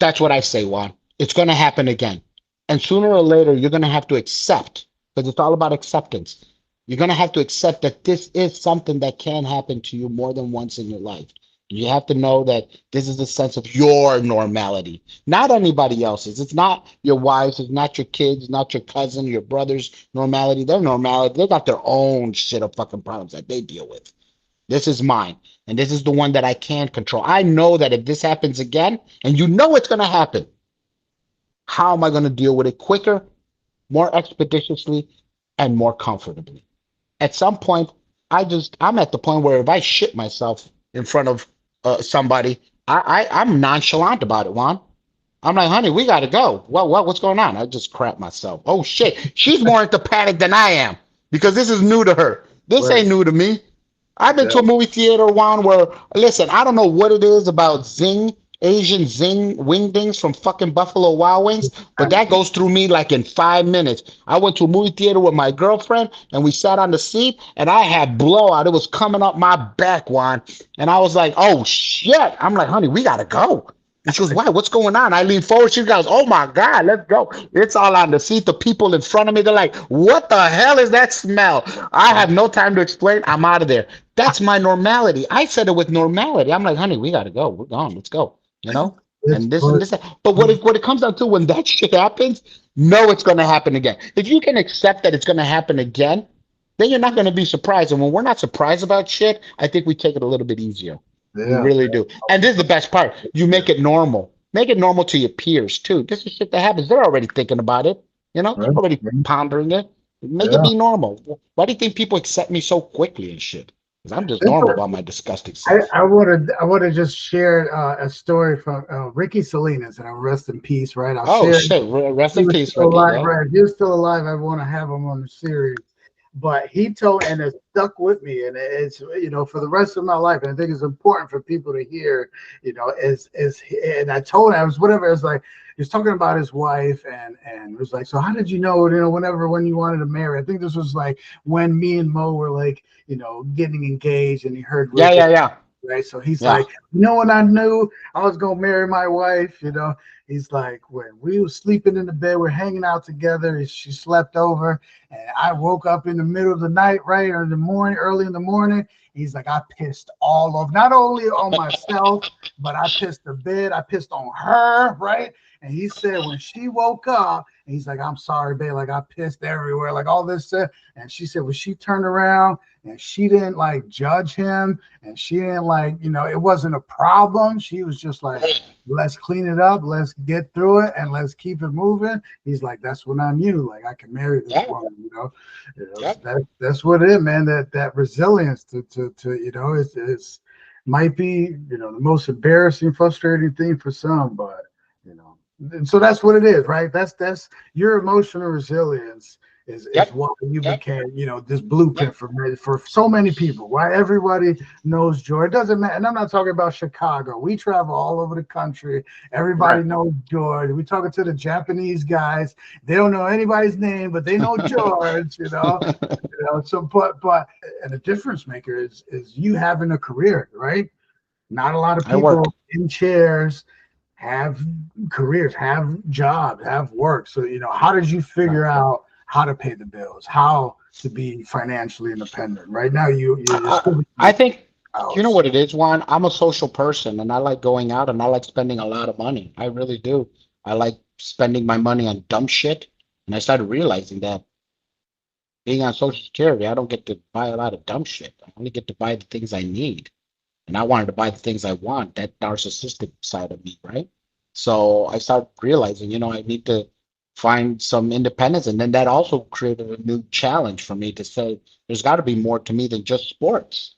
That's what I say, Juan. It's going to happen again. And sooner or later, you're going to have to accept, because it's all about acceptance. You're going to have to accept that this is something that can happen to you more than once in your life. You have to know that this is the sense of your normality, not anybody else's. It's not your wife's, it's not your kids, not your cousin, your brother's normality. Their normality, they got their own shit of fucking problems that they deal with. This is mine. And this is the one that I can control. I know that if this happens again, and you know it's going to happen, how am I going to deal with it quicker, more expeditiously, and more comfortably? At some point, I'm at the point where if I shit myself in front of somebody, I'm nonchalant about it, Juan. I'm like, honey, we got to go. What's going on? I just crap myself. Oh shit, she's more into panic than I am because this is new to her. This Right. ain't new to me. I've been Yeah. to a movie theater, Juan, where, listen, I don't know what it is about Asian Zing wingdings from fucking Buffalo Wild Wings, but that goes through me like in 5 minutes. I went to a movie theater with my girlfriend and we sat on the seat and I had blowout. It was coming up my back, Juan. And I was like, oh shit. I'm like, honey, we gotta go. And she goes, why? What's going on? I lean forward. She goes, oh my God, let's go. It's all on the seat. The people in front of me, they're like, what the hell is that smell? I have no time to explain. I'm out of there. That's my normality. I said it with normality. I'm like, honey, we got to go. We're gone. Let's go. You know? It's And this and but this. But what it comes down to when that shit happens, know it's going to happen again. If you can accept that it's going to happen again, then you're not going to be surprised. And when we're not surprised about shit, I think we take it a little bit easier. We yeah. really do. And this is the best part. You make it normal. Make it normal to your peers too. This is shit that happens. They're already thinking about it. You know, they're Right. already pondering it. Make it Yeah. be normal. Why do you think people accept me so quickly and shit? Because I'm just It's normal about my disgusting I, self. I would have I would have just shared a story from Ricky Salinas, and I rest in peace. Right, I'll Oh share. shit! Rest He in was peace, still Ricky. alive, Yeah. right? If he was still alive, I want to have him on the series. But he told, and it stuck with me, and it's for the rest of my life. And I think it's important for people to hear. And I told him I was whatever. It was like he was talking about his wife, and it was like, so how did you know? When you wanted to marry. I think this was like when me and Mo were like getting engaged, and he heard Yeah. Rick. Yeah. Yeah. Right. So he's Yeah. like, when I knew I was gonna marry my wife, he's like, when we were sleeping in the bed, we're hanging out together, and she slept over, and I woke up in the middle of the night, right, or in the morning, early in the morning. He's like, I pissed all over, not only on myself, but I pissed the bed, I pissed on her, right? And he said when she woke up, he's like, I'm sorry, babe, like I pissed everywhere, like all this stuff. And she said when she turned around and she didn't like judge him, and she didn't like, it wasn't a problem. She was just like, let's clean it up, let's get through it, and let's keep it moving. He's like, that's when I knew, like, I can marry this Yeah. woman. Yeah. So that's what it is, man. That resilience to it's might be the most embarrassing, frustrating thing for some, but and so that's what it is, right? That's your emotional resilience is Yep. what you Yep. became, this Yep. blueprint for so many people. Why everybody knows George. It doesn't matter. And I'm not talking about Chicago. We travel all over the country. Everybody Right. knows George. We're talking to the Japanese guys. They don't know anybody's name, but they know George, So but and the difference maker is you having a career, right? Not a lot of I people work. in chairs have careers, have jobs, have work. So, how did you Right. figure out how to pay the bills, how to be financially independent? Right now, you're still I in think the you know house. what it is, Juan. I'm a social person, and I like going out, and I like spending a lot of money. I really do. I like spending my money on dumb shit, and I started realizing that being on Social Security, I don't get to buy a lot of dumb shit. I only get to buy the things I need. And I wanted to buy the things I want, that narcissistic side of me, right? So I started realizing, I need to find some independence. And then that also created a new challenge for me to say, there's got to be more to me than just sports,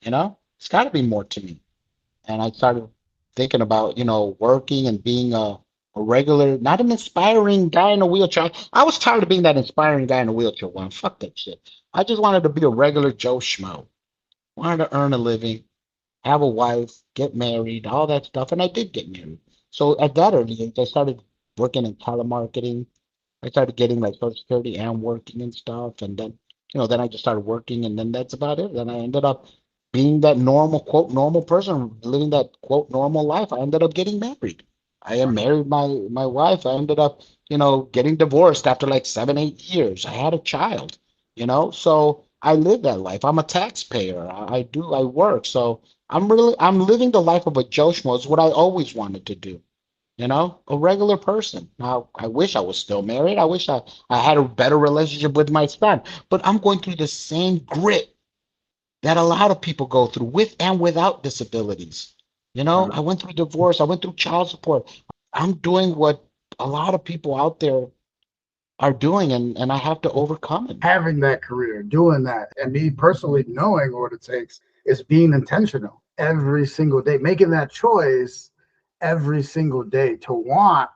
It's got to be more to me. And I started thinking about, working and being a regular, not an inspiring guy in a wheelchair. I was tired of being that inspiring guy in a wheelchair one. Fuck that shit. I just wanted to be a regular Joe Schmo. Wanted to earn a living, have a wife, get married, all that stuff. And I did get married. So at that early age, I started working in telemarketing. I started getting like Social Security and working and stuff. And then, then I just started working and then that's about it. Then I ended up being that normal, quote, normal person, living that, quote, normal life. I ended up getting married. I am married my wife. I ended up, getting divorced after like 7, 8 years. I had a child, so I live that life. I'm a taxpayer. I work. So I'm living the life of a Joe Schmo. It's what I always wanted to do, a regular person. Now, I wish I was still married. I wish I had a better relationship with my son, but I'm going through the same grit that a lot of people go through with and without disabilities. I went through divorce, I went through child support. I'm doing what a lot of people out there are doing, and I have to overcome it. Having that career, doing that, and me personally knowing what it takes is being intentional every single day, making that choice every single day to want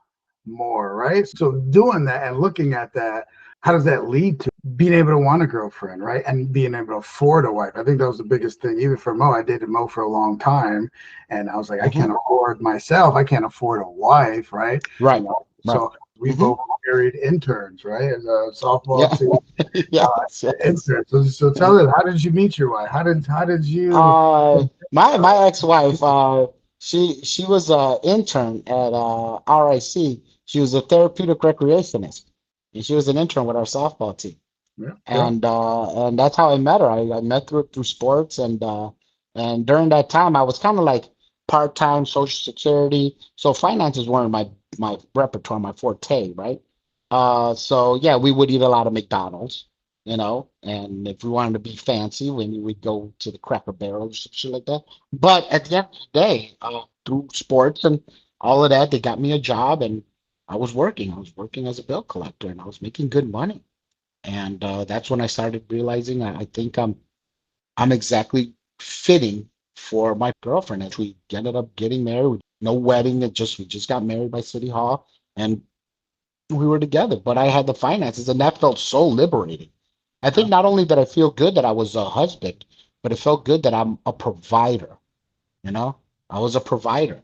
more, right? So doing that and looking at that, how does that lead to being able to want a girlfriend, right? And being able to afford a wife. I think that was the biggest thing. Even for Mo, I dated Mo for a long time, and I was like, I Mhm. can't afford myself. I can't afford a wife, right? Right, right. So we Hmm. both married interns, right? As a softball Yeah. team Yes, yes. interns. So tell us, how did you meet your wife? How did you? My ex-wife, she was an intern at RIC. She was a therapeutic recreationist, and she was an intern with our softball team. Yeah, yeah. And that's how I met her. I met her through sports, and during that time I was kind of like part-time Social Security, so finances weren't my repertoire, my forte, right? So yeah, we would eat a lot of McDonald's, and if we wanted to be fancy, when we would go to the Cracker Barrel or some shit like that. But at the end of the day, through sports and all of that, they got me a job, and I was working. I was working as a bill collector, and I was making good money. And that's when I started realizing I think I'm exactly fitting for my girlfriend. And we ended up getting married. No wedding, we just got married by City Hall, and we were together. But I had the finances, and that felt so liberating. I think not only did I feel good that I was a husband, but it felt good that I'm a provider. You know, I was a provider,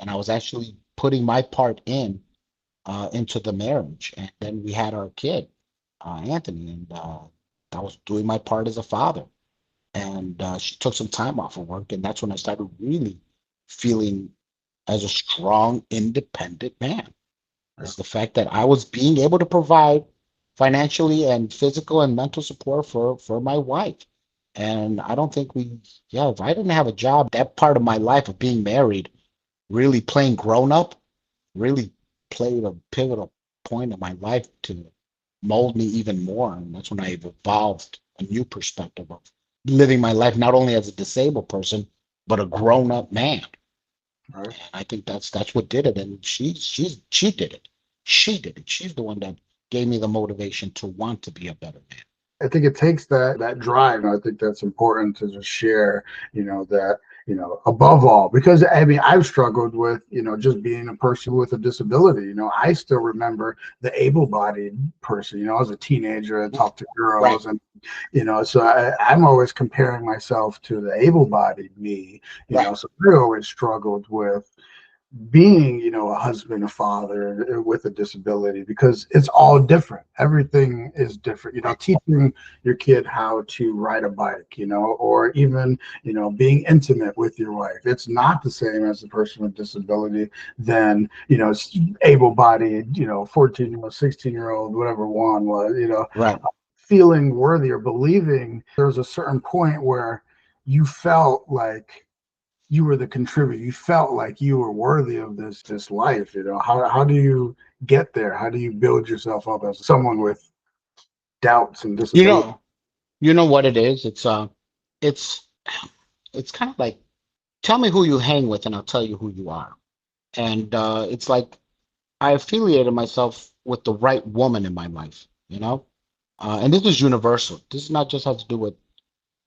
and I was actually putting my part into the marriage. And then we had our kid, Anthony, and I was doing my part as a father. And she took some time off of work, and that's when I started really feeling as a strong, independent man. Yeah. It's the fact that I was being able to provide financially and physical and mental support for my wife. And I don't think yeah, if I didn't have a job, that part of my life of being married, really playing grown up, really played a pivotal point in my life to mold me even more. And that's when I evolved a new perspective of living my life not only as a disabled person, but a grown up man. Right. And I think that's what did it. And she did it. She did it. She's the one that gave me the motivation to want to be a better man. I think it takes that drive, and I think that's important to just share. That above all, because I mean I've struggled with just being a person with a disability. I still remember the able-bodied person. I was a teenager. I talked to Right. girls, and so I'm always comparing myself to the able-bodied me. Right. So I always struggled with being a husband, a father with a disability, because it's all different. Everything is different. Right. Teaching your kid how to ride a bike, or even being intimate with your wife, it's not the same as a person with disability than able-bodied 14 or 16-year-old, whatever one was, Right. feeling worthy or believing there's a certain point where you felt like you were the contributor. You felt like you were worthy of this life. How do you get there? How do you build yourself up as someone with doubts and You disabilities? know, you know what it is? It's it's kind of like, tell me who you hang with and I'll tell you who you are. And it's like I affiliated myself with the right woman in my life. And this is universal. This is not just has to do with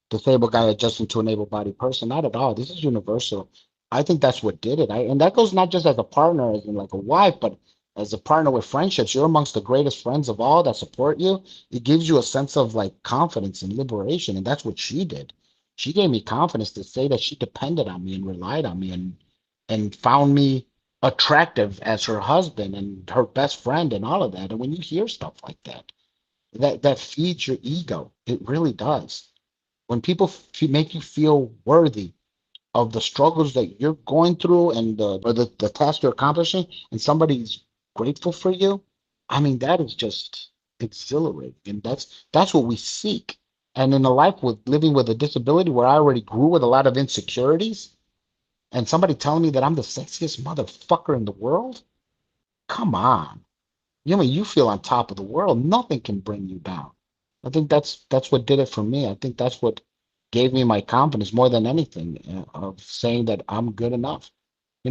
disabled guy adjusting to an able-bodied person. Not at all. This is universal. I think that's what did it. And that goes not just as a partner, as in like a wife, but as a partner with friendships. You're amongst the greatest friends of all that support you. It gives you a sense of like confidence and liberation. And that's what she did. She gave me confidence to say that she depended on me and relied on me and found me attractive as her husband and her best friend and all of that. And when you hear stuff like that, that feeds your ego. It really does. When people make you feel worthy, of the struggles that you're going through and the task you're accomplishing, and somebody's grateful for you, I mean, that is just exhilarating. And that's what we seek. And in a life with living with a disability where I already grew with a lot of insecurities, and somebody telling me that I'm the sexiest motherfucker in the world, come on. You mean you feel on top of the world. Nothing can bring you down. I think that's what did it for me. I think that's what gave me my confidence more than anything, of saying that I'm good enough.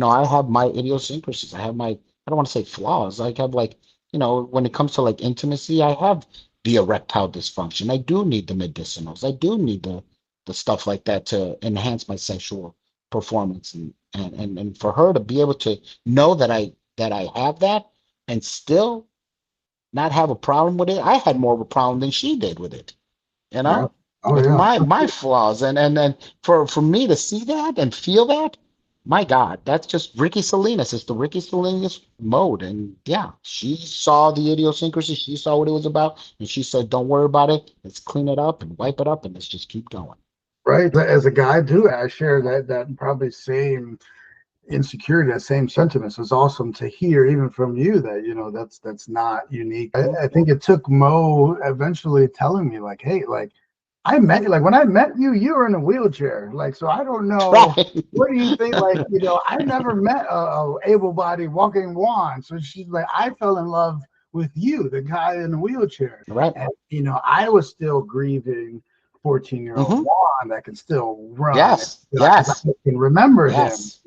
I have my idiosyncrasies. I have my, I don't want to say flaws. I have like, when it comes to like intimacy, I have the erectile dysfunction. I do need the medicinals. I do need the stuff like that to enhance my sexual performance. And for her to be able to know that I have that and still not have a problem with it, I had more of a problem than she did with it, you Yeah. know, Oh with yeah. my flaws. And for me to see that and feel that, my God, that's just Ricky Salinas. It's the Ricky Salinas mode. And yeah, she saw the idiosyncrasy, she saw what it was about, and she said, don't worry about it. Let's clean it up and wipe it up and let's just keep going. Right. As a guy too, I share that probably same insecurity, that same sentiments. It's awesome to hear even from you that that's not unique. I think it took Mo eventually telling me like, hey, like I met you, like when I met you, you were in a wheelchair. Like, so I don't know. Right. What do you think? Like, I never met a able-bodied walking Juan. So she's like, I fell in love with you, the guy in the wheelchair. Right. And I was still grieving 14-year-old Hmm. Juan that can still run Yes. because I Yes. can remember him, Yes.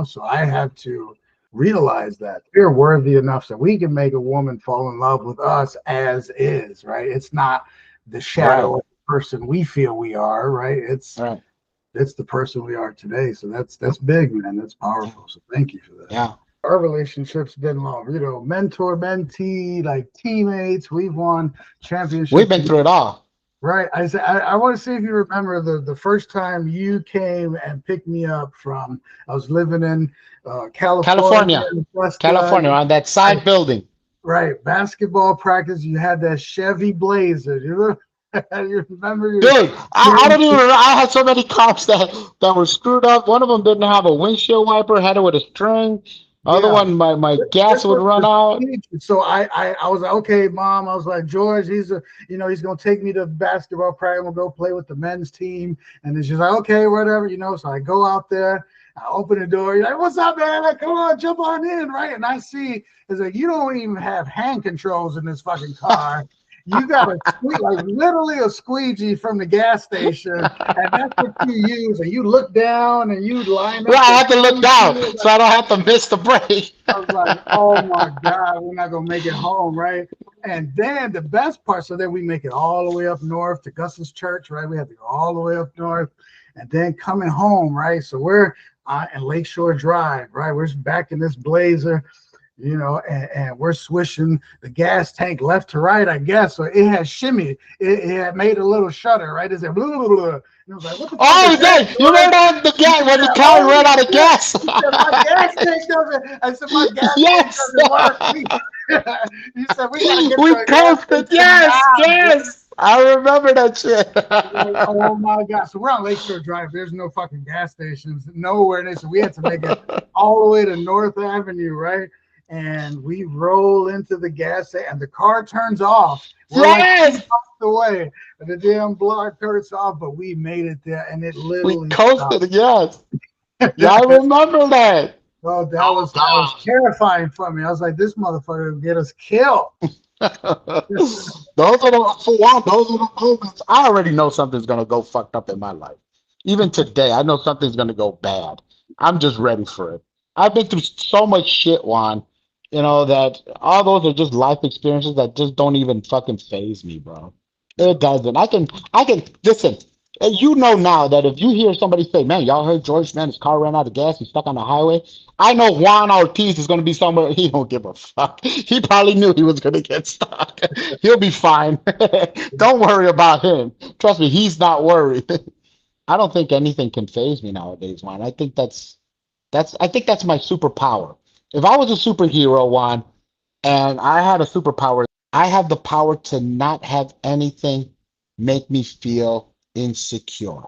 So I had to realize that we're worthy enough that we can make a woman fall in love with us as is, right? It's not the Right. shadow of the person we feel we are, right? Right. It's the person we are today. So that's big, man. That's Yeah. powerful. So thank you for that. Yeah. Our relationship's been long, mentor, mentee, like teammates. We've won We've championships. been through it all. Right. I want to see if you remember the first time you came and picked me up from, I was living in California, California. Nebraska. California on that Right, side building. right. Basketball practice. You had that Chevy Blazer. You remember your Dude, I don't even remember. I had so many cops that were screwed up. One of them didn't have a windshield wiper, had it with a string. Other yeah. one, my gas This would was run the out. teacher. So I was like, okay, mom. I was like, George, he's gonna take me to basketball practice. We'll go play with the men's team. And then she's like, okay, whatever. So I go out there. I open the door. You're like, what's up, man? Like, come on, jump on in, right? And I see it's like you don't even have hand controls in this fucking car. You got a like literally a squeegee from the gas station, and that's what you use. And you look down and you line Well, up I the have to look down squeegee. so I don't have to miss the break. I was like, oh my God, we're not gonna make it home, right? And then the best part, so then we make it all the way up north to Gus's church, right? We have to go all the way up north, and then coming home, right? So we're in Lakeshore Drive, right? We're back in this Blazer, and we're swishing the gas tank left to right, I guess. So it had shimmy. It had made a little shudder, right? It said, blah, blah, blah. And I was like, what the fuck Oh, is he that, did. You George? remember the gas when the Yeah, car holy ran out of shit. gas? He said, my gas tank doesn't. I said, my gas tank Yes. doesn't work. He said, we got to get We to a gas coasted. station Yes. now. Yes. I remember that shit. Like, oh my God. So we're on Lakeshore Drive. There's no fucking gas stations nowhere. So we had to make it all the way to North Avenue, right? And we roll into the gas station and the car turns off. We're like 2 Yes. blocks away. And the damn block turns off, but we made it there and it We literally stopped. coasted. Yes. Yeah, I remember that. Oh, that was terrifying for me. I was like, this motherfucker will get us killed. Those are the moments. I already know something's gonna go fucked up in my life. Even today, I know something's gonna go bad. I'm just ready for it. I've been through so much shit, Juan. That all those are just life experiences that just don't even fucking phase me, bro. It doesn't. I can listen. You know now that if you hear somebody say, "Man, y'all heard George? Man, his car ran out of gas. He's stuck on the highway." I know Juan Ortiz is going to be somewhere. He don't give a fuck. He probably knew he was going to get stuck. He'll be fine. Don't worry about him. Trust me, he's not worried. I don't think anything can phase me nowadays, Juan. I think that's my superpower. If I was a superhero, Juan, and I had a superpower, I have the power to not have anything make me feel insecure.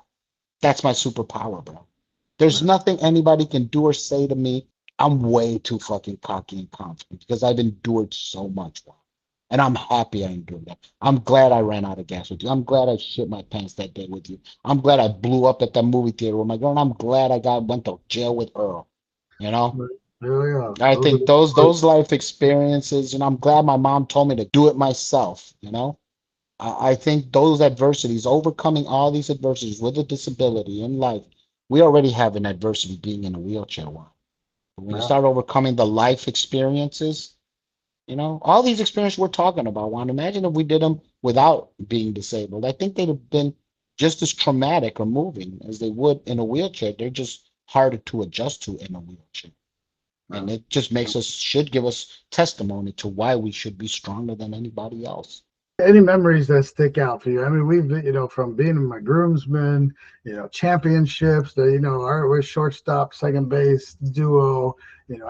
That's my superpower, bro. There's nothing anybody can do or say to me. I'm way too fucking cocky and confident because I've endured so much. And I'm happy I endured that. I'm glad I ran out of gas with you. I'm glad I shit my pants that day with you. I'm glad I blew up at that movie theater with my girl. And I'm glad I went to jail with Earl. You know? There we go. I think those life experiences, and I'm glad my mom told me to do it myself, you know? I think those adversities, overcoming all these adversities with a disability in life, we already have an adversity being in a wheelchair. When you Yeah. start overcoming the life experiences, you know, all these experiences we're talking about, Juan, imagine if we did them without being disabled. I think they'd have been just as traumatic or moving as they would in a wheelchair. They're just harder to adjust to in a wheelchair. And it just should give us testimony to why we should be stronger than anybody else. Any memories that stick out for you? I mean, we've from being my groomsmen, championships, we're shortstop, second base duo,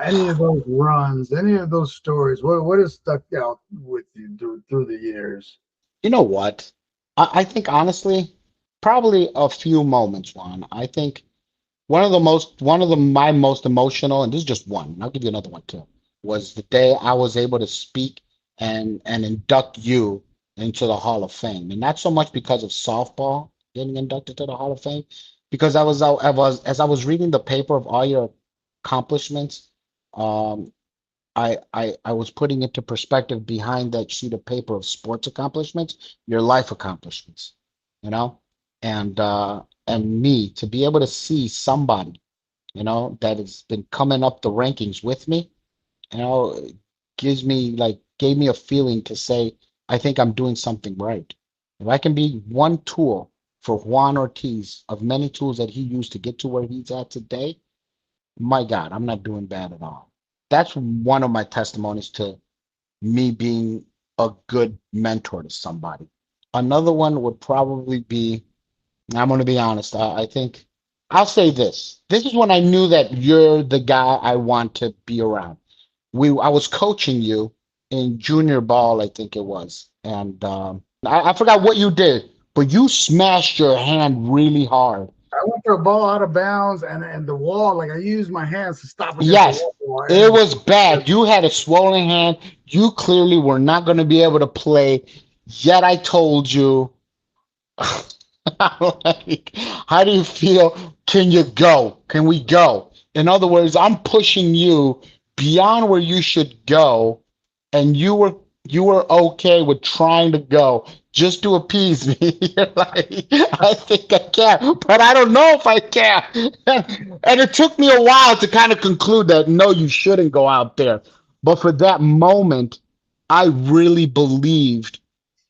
any of those runs, any of those stories, what has stuck out with you through the years? You know what? I think honestly, probably a few moments, Juan. I think my most emotional, and this is just one, and I'll give you another one too, was the day I was able to speak and induct you into the Hall of Fame. And not so much because of softball getting inducted to the Hall of Fame, because as I was reading the paper of all your accomplishments, um, I was putting into perspective behind that sheet of paper of sports accomplishments, your life accomplishments, you know, and me to be able to see somebody, that has been coming up the rankings with me, you know, gave me a feeling to say, I think I'm doing something right. If I can be one tool for Juan Ortiz of many tools that he used to get to where he's at today, my God, I'm not doing bad at all. That's one of my testimonies to me being a good mentor to somebody. Another one would probably be, I'm going to be honest, I think I'll say this. This is when I knew that you're the guy I want to be around. I was coaching you in junior ball, I think it was, and I forgot what you did, but you smashed your hand really hard. I went for a ball out of bounds and the wall, like I used my hands to stop against Yes, the wall. it was bad. You had a swollen hand. You clearly were not going to be able to play. Yet I told you, like, how do you feel? Can you go? Can we go? In other words, I'm pushing you beyond where you should go, and you were okay with trying to go just to appease me. You're like, I think I can, but I don't know if I can. And it took me a while to kind of conclude that no, you shouldn't go out there. But for that moment, I really believed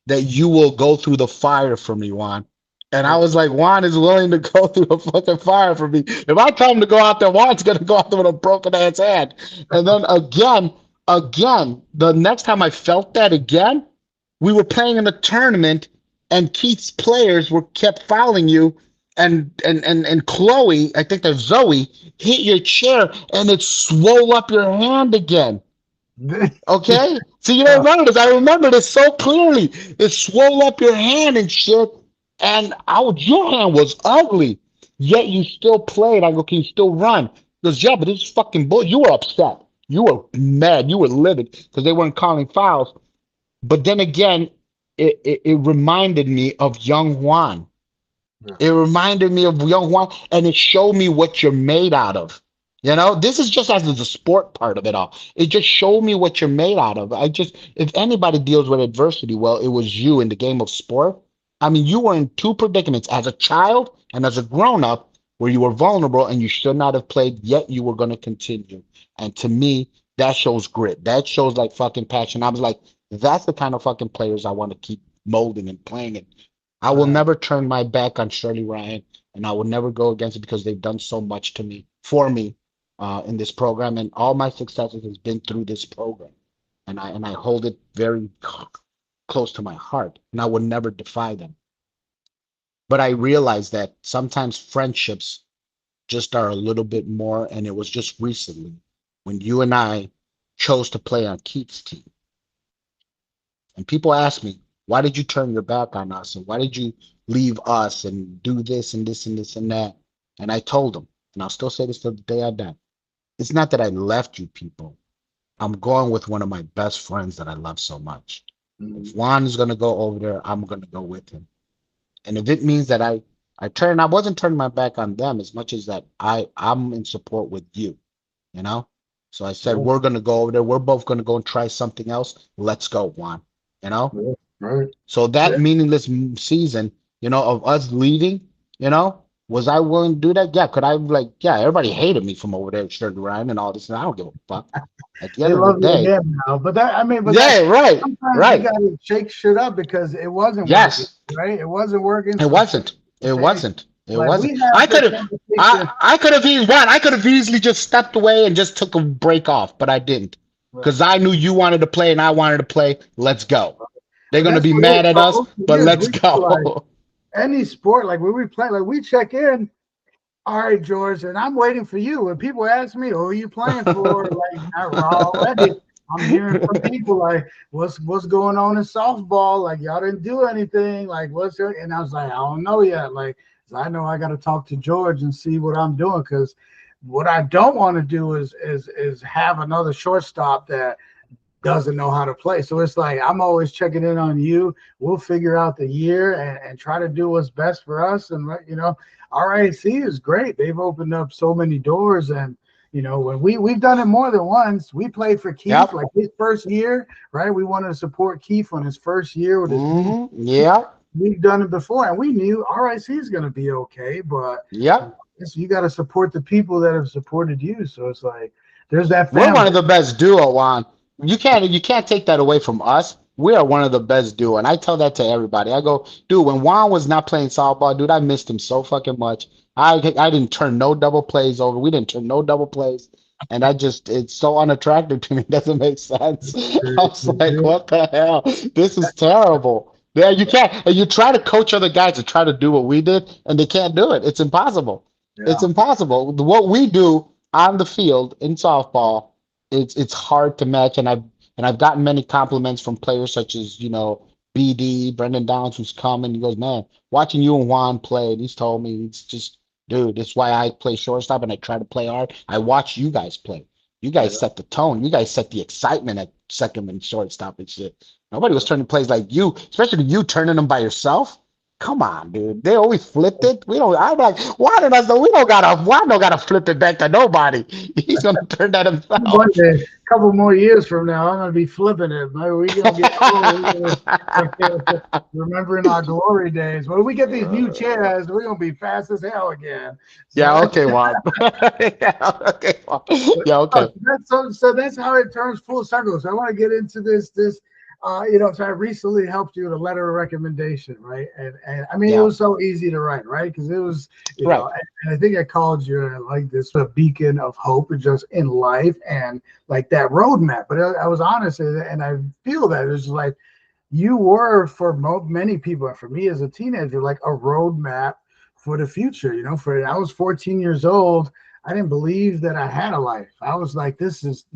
that you will go through the fire for me, Juan. And I was like, Juan is willing to go through the fucking fire for me. If I tell him to go out there, Juan's gonna go out there with a broken ass hand. And then again, the next time I felt that again, we were playing in a tournament, and Keith's players were kept fouling you, and Chloe, I think there's Zoe, hit your chair, and it swole up your hand again. Okay? So you don't remember this. I remember this so clearly. It swole up your hand and shit. And your hand was ugly. Yet you still played. I go, can you still run? He goes, yeah, but this is fucking bull. You were upset. You were mad. You were livid because they weren't calling fouls. But then again, it reminded me of young Juan. It reminded me of young Juan, and it showed me what you're made out of. This is just as the sport part of it all. It just showed me what you're made out of. If anybody deals with adversity, well, it was you in the game of sport. I mean, you were in two predicaments as a child and as a grown up where you were vulnerable and you should not have played, yet you were going to continue. And to me, that shows grit. That shows like fucking passion. I was like, that's the kind of fucking players I want to keep molding and playing it. I will never turn my back on Shirley Ryan, and I will never go against it because they've done so much for me in this program, and all my successes has been through this program, and I hold it very close to my heart, and I will never defy them. But I realize that sometimes friendships just are a little bit more, and it was just recently when you and I chose to play on Keith's team, and people ask me, why did you turn your back on us, and why did you leave us and do this and this and this and that? And I told them, and I'll still say this till the day I die. It's not that I left you people. I'm going with one of my best friends that I love so much. If Juan is gonna go over there, I'm gonna go with him. And if it means that I wasn't turning my back on them as much as that I'm in support with you, you know? So I said, Yeah. we're gonna go over there. We're both gonna go and try something else. Let's go, Juan. You know? Yeah, right. So that Yeah. meaningless season, of us leaving, was I willing to do that? Yeah. Could I yeah, everybody hated me from over there at Sugar Ryan and all this, and I don't give a fuck. At the They end of the love you day, again now, but that's yeah, right, sometimes you right. gotta shake shit up because it wasn't working, Yes. right? It wasn't working. It So shake wasn't. the It thing. wasn't. It Like we wasn't. had I this could have. conversation. I could have easily one. I could have easily just stepped away and just took a break off, but I didn't Right. because I knew you wanted to play and I wanted to play. Let's go. They're But gonna that's be what it mad at for us, but years. let's We feel like go. any sport, like when we play, like we check in. All right, George, and I'm waiting for you. When people ask me, "Who are you playing for?" Like already, I'm hearing from people like, "What's going on in softball? Like y'all didn't do anything. Like what's it?" And I was like, "I don't know yet. Like I know I got to talk to George and see what I'm doing because what I don't want to do is have another shortstop that doesn't know how to play. So it's like I'm always checking in on you. We'll figure out the year and try to do what's best for us. And RIC is great. They've opened up so many doors. And when we've done it more than once. We played for Keith Yep. like his first year, right? We wanted to support Keith on his first year with his new. Yep. We've done it before, and we knew RIC is going to be okay, but Yep. you got to support the people that have supported you. So it's like there's that We're one family. of the best duo, Juan. You can't take that away from us. We are one of the best duo, and I tell that to everybody. I go, dude, when Juan was not playing softball, dude, I missed him so fucking much. I didn't turn no double plays over. We didn't turn no double plays, and it's so unattractive to me. It doesn't make sense. I was like, what the hell? This is terrible. Yeah, you can't. And you try to coach other guys to try to do what we did, and they can't do it. It's impossible. It's Yeah. impossible. What we do on the field in softball, it's hard to match. And I've gotten many compliments from players such as BD Brendan Downs, who's come and he goes, man, watching you and Juan play. And he's told me it's just, dude, it's why I play shortstop and I try to play hard. I watch you guys play. You guys set the tone. You guys set the excitement at second and shortstop and shit. Nobody was turning plays like you, especially you turning them by yourself. Come on, dude. They always flipped it. We don't. I'm like, why did I say we don't gotta? Why don't gotta flip it back to nobody? He's gonna turn that One himself. day, a couple more years from now, I'm gonna be flipping it. Maybe we gonna get old. Remembering our glory days. When we get these new chairs, we're gonna be fast as hell again. Yeah. So, Okay, Juan. Yeah. Okay. Juan. Yeah. Okay. so that's how it turns full circle. So I want to get into this. So I recently helped you with a letter of recommendation, right? And I mean, it Yeah. was so easy to write, right? Because it was, Right. and I think I called you like this a beacon of hope just in life and like that roadmap. But I was honest, and I feel that it's like you were for many people, and for me as a teenager, like a roadmap for the future. For I was 14 years old. I didn't believe that I had a life. I was like, this is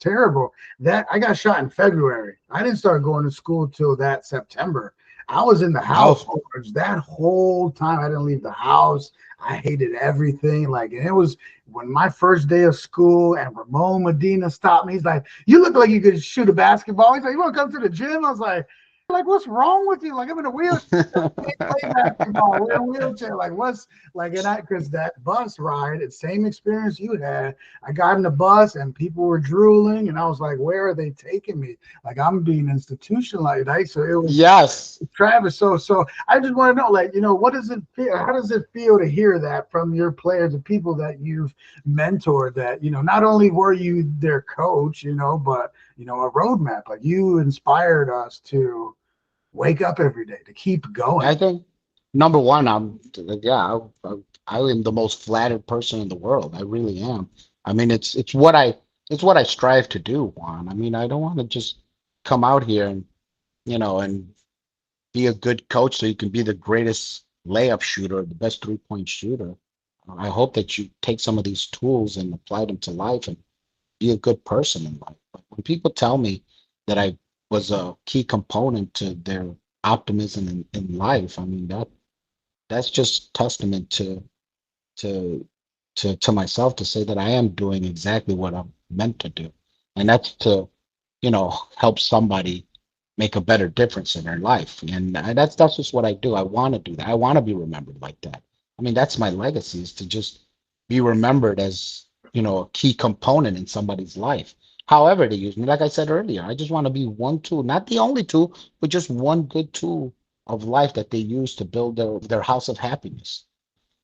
terrible. That I got shot in February. I didn't start going to school till that September. I was in the house, Oh. George, that whole time. I didn't leave the house. I hated everything. And it was when my first day of school and Ramon Medina stopped me. He's like, "You look like you could shoot a basketball." He's like, "You want to come to the gym?" I was like, what's wrong with you? Like, I'm in a wheelchair. Play basketball. We're in a wheelchair. Like, what's like, because that bus ride, it's same experience you had. I got in the bus and people were drooling, and I was like, where are they taking me? Like, I'm being institutionalized, right? So it was Yes. Travis. So I just want to know, what does it feel? How does it feel to hear that from your players, the people that you've mentored? That not only were you their coach, but a roadmap. Like you inspired us to wake up every day, to keep going. I think number one, yeah, I am the most flattered person in the world. I really am. I mean, it's what I strive to do, Juan. I mean, I don't want to just come out here and be a good coach so you can be the greatest layup shooter, the best 3-point shooter. I hope that you take some of these tools and apply them to life and be a good person in life. But when people tell me that I was a key component to their optimism in life, I mean that's just testament to to to myself to say that I am doing exactly what I'm meant to do, and that's to help somebody make a better difference in their life, and that's just what I do. I want to do that. I want to be remembered like that. I mean, that's my legacy, is to just be remembered as a key component in somebody's life. However they use me, like I said earlier, I just want to be one tool, not the only tool, but just one good tool of life that they use to build their house of happiness.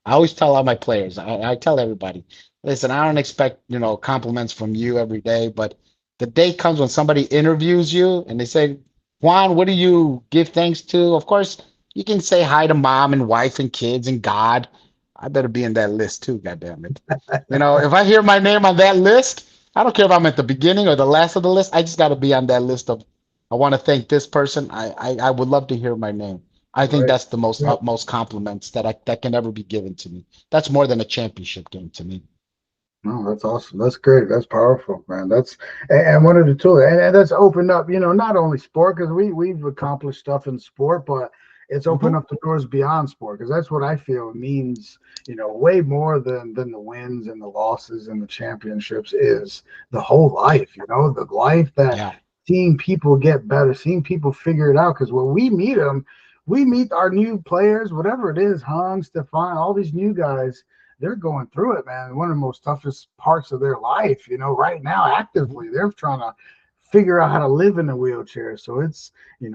I always tell all my players, I tell everybody, listen, I don't expect, compliments from you every day, but the day comes when somebody interviews you and they say, Juan, what do you give thanks to? Of course, you can say hi to mom and wife and kids and God. I better be in that list too, goddamn it. If I hear my name on that list, I don't care if I'm at the beginning or the last of the list. I just got to be on that list of, I want to thank this person. I would love to hear my name. I think Right. that's the most Yeah. utmost compliments that can ever be given to me. That's more than a championship game to me. No, that's awesome. That's great. That's powerful, man. And one of the tools, and that's opened up, not only sport, because we've accomplished stuff in sport, but it's opened Hmm. up the doors beyond sport, because that's what I feel means, way more than the wins and the losses and the championships is the whole life, the life that Yeah. seeing people get better, seeing people figure it out. Because when we meet them, we meet our new players, whatever it is, Hung, Stefan, all these new guys, they're going through it, man. One of the most toughest parts of their life, right now, Hmm. actively, they're trying to figure out how to live in a wheelchair. So it's, and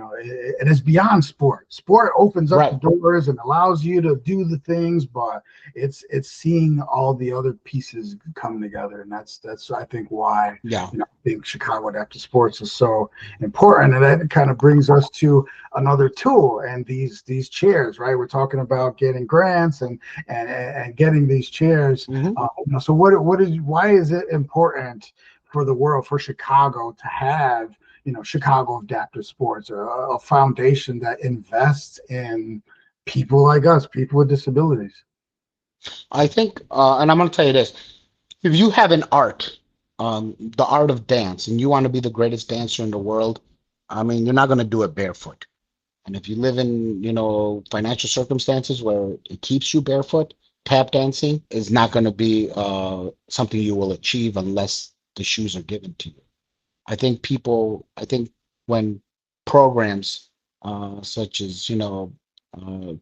it's beyond sport. Sport opens up the Right. doors and allows you to do the things, but it's seeing all the other pieces come together, and that's I think why Yeah. I think Chicago Adaptive Sports is so important, and that kind of brings us to another tool and these chairs, right? We're talking about getting grants and getting these chairs. Hmm. So why is it important for the world, for Chicago, to have Chicago Adaptive Sports, a foundation that invests in people like us, people with disabilities? I think, and I'm going to tell you this: if you have an art, the art of dance, and you want to be the greatest dancer in the world, I mean, you're not going to do it barefoot. And if you live in, financial circumstances where it keeps you barefoot, tap dancing is not going to be something you will achieve unless the shoes are given to you. I think when programs such as,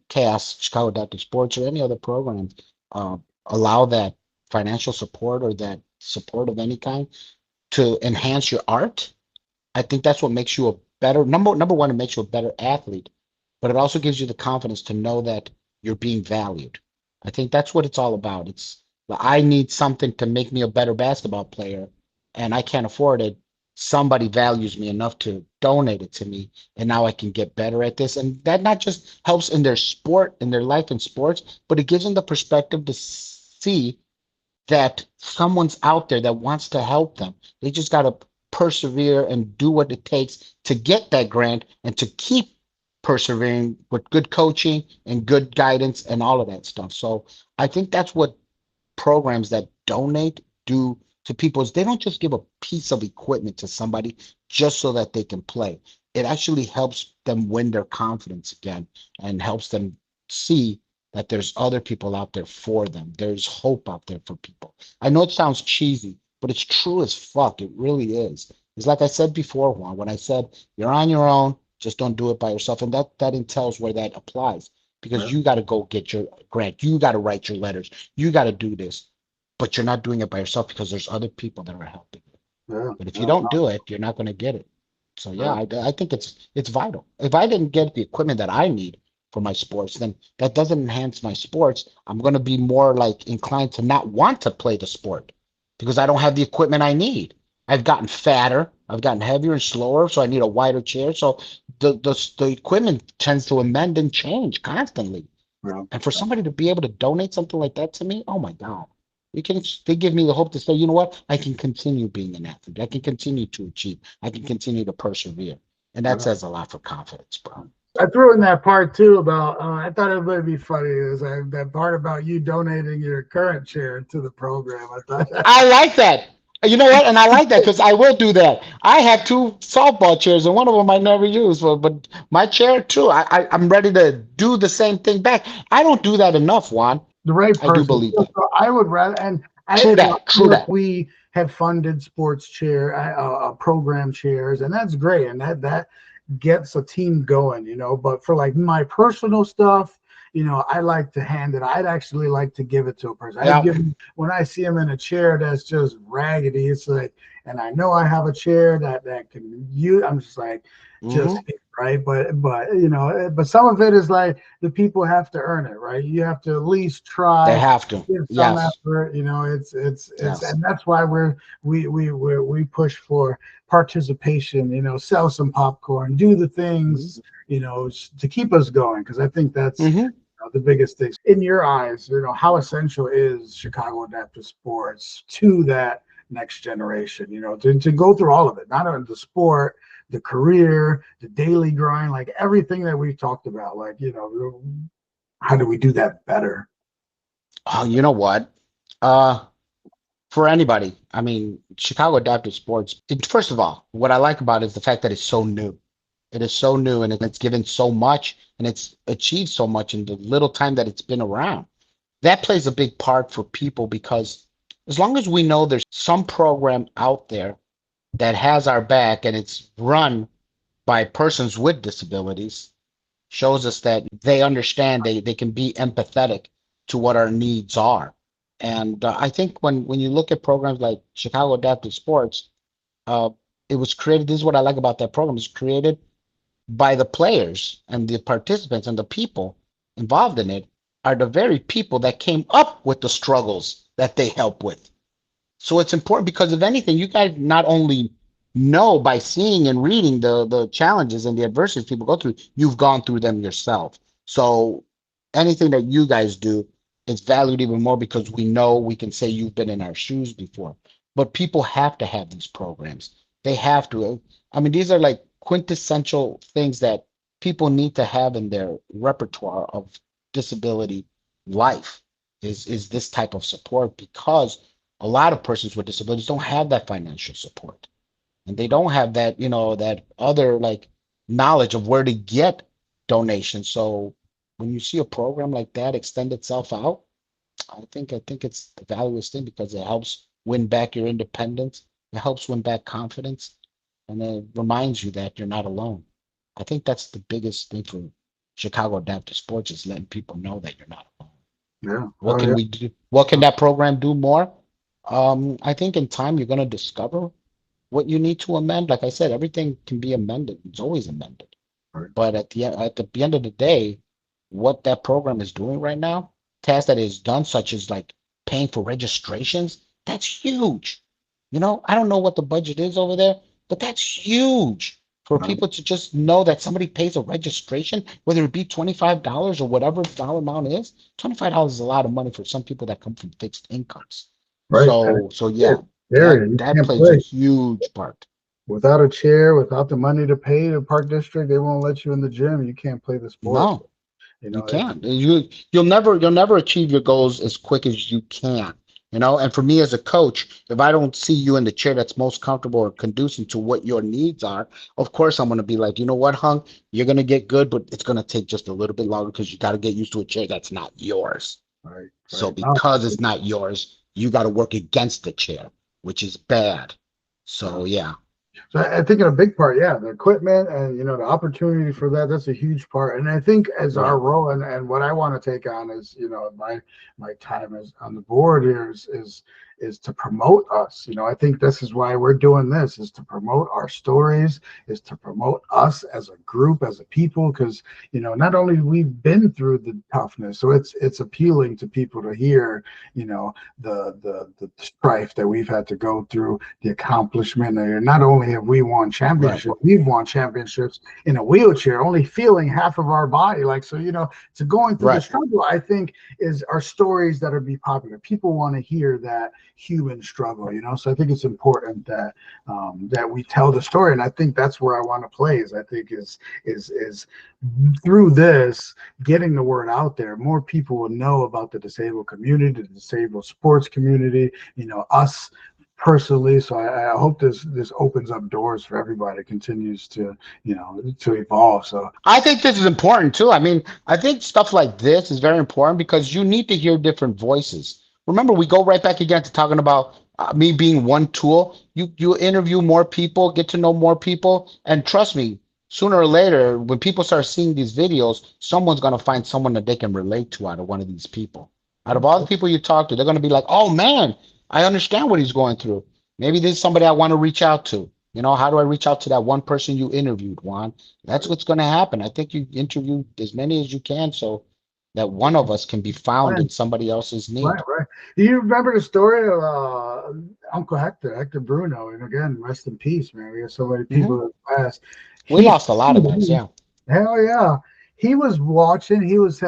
CHAOS, Chicago Adaptive Sports, or any other program uh, allow that financial support or that support of any kind to enhance your art, I think that's what makes you a better number one. It makes you a better athlete, but it also gives you the confidence to know that you're being valued. I think that's what it's all about. It's I need something to make me a better basketball player, and I can't afford it. Somebody values me enough to donate it to me, and now I can get better at this. And that not just helps in their sport, in their life in sports, but it gives them the perspective to see that someone's out there that wants to help them. They just got to persevere and do what it takes to get that grant and to keep persevering with good coaching and good guidance and all of that stuff. So I think that's what programs that donate do to people is they don't just give a piece of equipment to somebody just so that they can play. It actually helps them win their confidence again and helps them see that there's other people out there for them. There's hope out there for people. I know it sounds cheesy, but it's true as fuck. It really is. It's like I said before, Juan, when I said you're on your own, just don't do it by yourself. And that entails where that applies because Right. you got to go get your grant. You got to write your letters. You got to do this, but you're not doing it by yourself because there's other people that are helping you. Yeah. But if you Yeah. don't do it, you're not going to get it. So yeah, Right. I think it's vital. If I didn't get the equipment that I need for my sports, then that doesn't enhance my sports. I'm going to be more like inclined to not want to play the sport because I don't have the equipment I need. I've gotten fatter, I've gotten heavier and slower, so I need a wider chair. So the equipment tends to amend and change constantly. Yeah. And for somebody to be able to donate something like that to me, oh my God. They give me the hope to say, you know what? I can continue being an athlete. I can continue to achieve. I can continue to persevere. And that Yeah. says a lot for confidence, bro. I threw in that part too about. I thought it would be funny is that part about you donating your current chair to the program. I thought. I like that. You know what? And I like that because I will do that. I have two softball chairs, and one of them I never use. But my chair too. I'm ready to do the same thing back. I don't do that enough, Juan. the right I do person. believe that. So I would rather, and True that. True that. we have funded sports chair, program chairs, and that's great, and that gets a team going, But for like my personal stuff, I like to hand it. I'd actually like to give it to a person. Yeah. When I see them in a chair that's just raggedy, it's like, and I know I have a chair that can use. I'm just like, just right. But some of it is like the people have to earn it, right? You have to at least They try. have to. Give some Yes. effort, it's Yes. and that's why we push for participation, sell some popcorn, do the things, to keep us going, because I think that's the biggest thing. In your eyes, how essential is Chicago Adaptive Sports to that next generation, to go through all of it, not only the sport, the career, the daily grind, like everything that we've talked about, like, how do we do that better? Oh, you know what? For anybody, I mean, Chicago Adaptive Sports, first of all, what I like about it is the fact that it's so new. It is so new and it's given so much and it's achieved so much in the little time that it's been around. That plays a big part for people because as long as we know there's some program out there that has our back and it's run by persons with disabilities, shows us that they understand, they can be empathetic to what our needs are. And I think when you look at programs like Chicago Adaptive Sports, uh, it was created. This is what I like about that program. It's created by the players and the participants and the people involved in it are the very people that came up with the struggles that they help with. So it's important because if anything, you guys not only know by seeing and reading the challenges and the adversities people go through, you've gone through them yourself. So anything that you guys do is valued even more because we know we can say you've been in our shoes before. But people have to have these programs. They have to. I mean, these are like quintessential things that people need to have in their repertoire of disability life is this type of support because a lot of persons with disabilities don't have that financial support and they don't have that that other like knowledge of where to get donations. So when you see a program like that extend itself out, I think it's the valuable thing because it helps win back your independence, it helps win back confidence, and it reminds you that you're not alone. I think that's the biggest thing for Chicago Adaptive Sports is letting people know that you're not alone. Yeah. What can we do? What can that program do more? I think in time you're going to discover what you need to amend. Like I said, everything can be amended. It's always amended. Right. But at the end of the day, what that program is doing right now, tasks that is done, such as like paying for registrations, that's huge. I don't know what the budget is over there, but that's huge for Right. people to just know that somebody pays a registration, whether it be $25 or whatever the dollar amount is. $25 is a lot of money for some people that come from fixed incomes. Right. So yeah, Area, you that can't plays a play huge part. without a chair, without the money to pay the park district. They won't let you in the gym. You can't play the sport. No, you can't. You'll never achieve your goals as quick as you can. And for me as a coach, if I don't see you in the chair that's most comfortable or conducive to what your needs are, of course I'm gonna be like, you know what, Hung, you're gonna get good, but it's gonna take just a little bit longer because you got to get used to a chair that's not yours. Right. So Right. No, because it's not yours, you got to work against the chair, which is bad. So yeah. so I think in a big part, yeah, the equipment and the opportunity for that's a huge part. And I think as our Right. role and what I want to take on is, my time as on the board here is to promote us. I think this is why we're doing this, is to promote our stories, is to promote us as a group, as a people, because not only we've been through the toughness, so it's appealing to people to hear, the strife that we've had to go through, the accomplishment. And not only have we won Right. championships, we've won championships in a wheelchair, only feeling half of our body. Like, so, to going through the Right. struggle, I think is our stories that are be popular. People want to hear that human struggle, So I think it's important that we tell the story. And I think that's where I want to play is I think is through this, getting the word out there, more people will know about the disabled community, the disabled sports community, us personally. So I hope this opens up doors for everybody, continues to, to evolve. So I think this is important too. I mean, I think stuff like this is very important because you need to hear different voices. Remember, we go right back again to talking about me being one tool. You interview more people, get to know more people, and trust me, sooner or later, when people start seeing these videos, someone's gonna find someone that they can relate to out of one of these people. Out of all the people you talk to, they're gonna be like, "Oh man, I understand what he's going through. Maybe this is somebody I want to reach out to." You know, how do I reach out to that one person you interviewed, Juan? That's what's going to happen. I think you interview as many as you can so that one of us can be found in somebody else's right, need. right. Do you remember the story of Uncle Hector Bruno? And again, rest in peace, man. We have so many Hmm. people that passed. We He, lost a lot of guys, yeah. hell yeah. He was watching. It was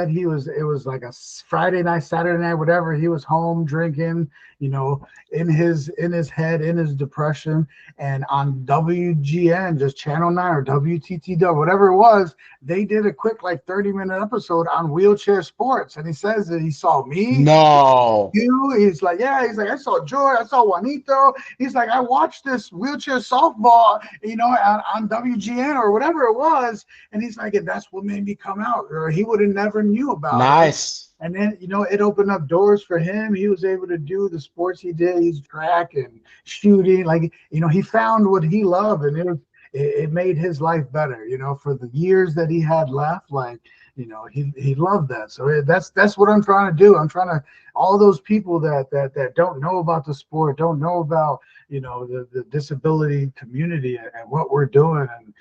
like a Friday night, Saturday night, whatever. He was home drinking, in his head, in his depression, and on WGN, just Channel 9 or WTTW, whatever it was, they did a quick like 30-minute episode on wheelchair sports. And he says that he saw me, No. he's like, yeah, he's like, I saw Joy, I saw Juanito. He's like, I watched this wheelchair softball, on WGN or whatever it was. And he's like, and that's what made me come out, or he would have never knew about it. Nice. And then, it opened up doors for him. He was able to do the sports he did. He's track and shooting. Like, he found what he loved, and it made his life better, for the years that he had left. Like, he loved that. So that's what I'm trying to do. I'm trying to, all those people that don't know about the sport, don't know about, the disability community and what we're doing. And,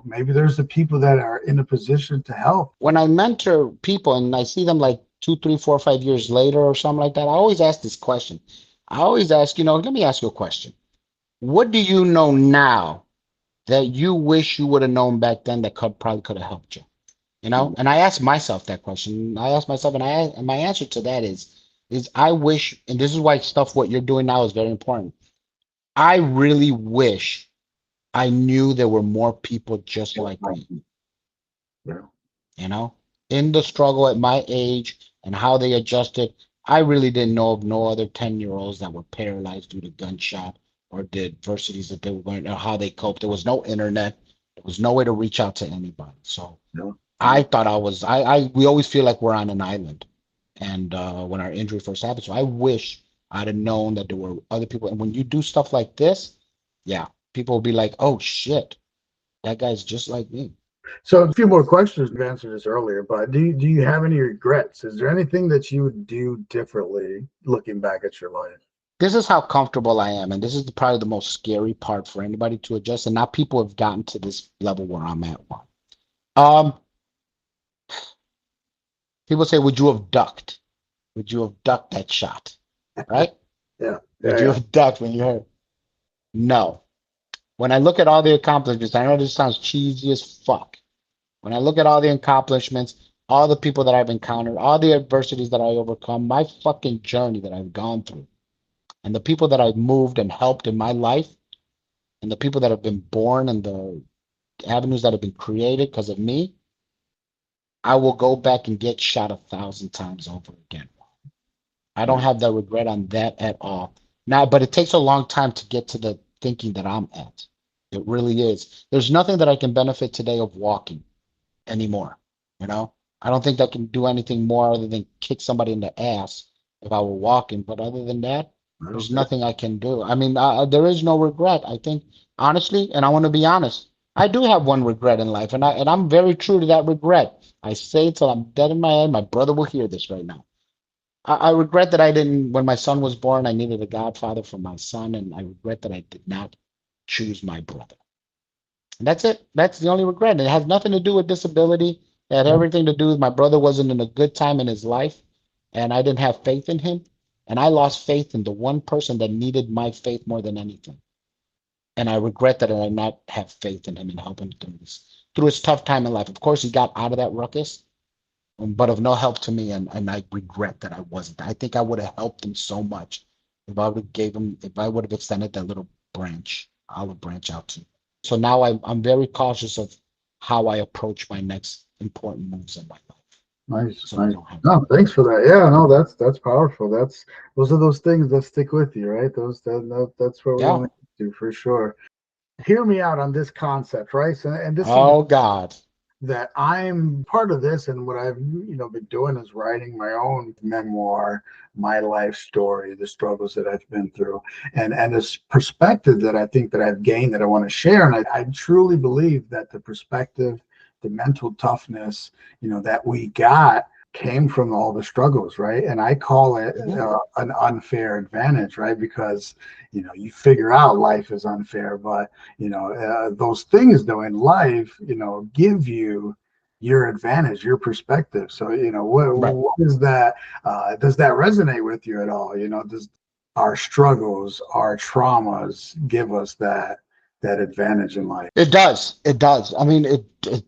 maybe there's the people that are in a position to help. When I mentor people and I see them like 2, 3, 4, 5 years later or something like that, I always ask this question. I always ask, let me ask you a question. What do you know now that you wish you would have known back then that probably could have helped you? And I ask myself that question. I ask myself, and my answer to that is I wish, and this is why what you're doing now is very important. I really wish I knew there were more people just like me, Yeah. you know, in the struggle at my age and how they adjusted. I really didn't know of no other 10-year-olds that were paralyzed due to gunshot or the adversities that they were going, or how they coped. There was no internet. There was no way to reach out to anybody. So No. I thought we always feel like we're on an island. And when our injury first happened, so I wish I'd have known that there were other people. And when you do stuff like this, yeah, people will be like, oh shit, that guy's just like me. So a few more questions. You've answered this earlier, but do you have any regrets? Is there anything that you would do differently looking back at your life? This is how comfortable I am. And this is probably the most scary part for anybody to adjust. And now people have gotten to this level where I'm at. Um, People say, would you have ducked? Would you have ducked that shot? Right? Yeah. Would you have ducked when you heard? No. When I look at all the accomplishments, I know this sounds cheesy as fuck. When I look at all the accomplishments, all the people that I've encountered, all the adversities that I overcome, my fucking journey that I've gone through, and the people that I've moved and helped in my life, and the people that have been born and the avenues that have been created because of me, I will go back and get shot 1,000 times over again. I don't have that regret on that at all. Now, but it takes a long time to get to the thinking that I'm at. It really is. There's nothing that I can benefit today of walking anymore. I don't think I can do anything more other than kick somebody in the ass if I were walking. But other than that, there's nothing I can do. I mean, there is no regret. I think honestly, and I want to be honest, I do have one regret in life, and I'm very true to that regret. I say it till I'm dead in my head. My brother will hear this right now. I regret that I didn't, when my son was born, I needed a godfather for my son, and I regret that I did not choose my brother. And that's it. That's the only regret. It has nothing to do with disability. It had everything to do with my brother wasn't in a good time in his life, and I didn't have faith in him. And I lost faith in the one person that needed my faith more than anything. And I regret that I did not have faith in him and help him through his tough time in life. Of course, he got out of that ruckus, but of no help to me, and I regret that I wasn't. I think I would have helped him so much if I would have extended that little olive branch out to him. So now I'm very cautious of how I approach my next important moves in my life. Nice, So we nice. don't have that. No, thanks for that. Yeah, no, that's powerful. Those are those things that stick with you, right? That's what we Yeah. want to do for sure. Hear me out on this concept, right? So, and this is Oh God. that I'm part of this, and what I've been doing is writing my own memoir, my life story, the struggles that I've been through, and this perspective that I think that I've gained that I want to share. And I truly believe that the perspective, the mental toughness, that we got came from all the struggles, right? And I call it Mhm. an unfair advantage, right? Because you figure out life is unfair, but those things though in life give you your advantage, your perspective. So Right. what is that? Does that resonate with you at all? Does our struggles, our traumas give us that advantage in life? It does. It does. I mean,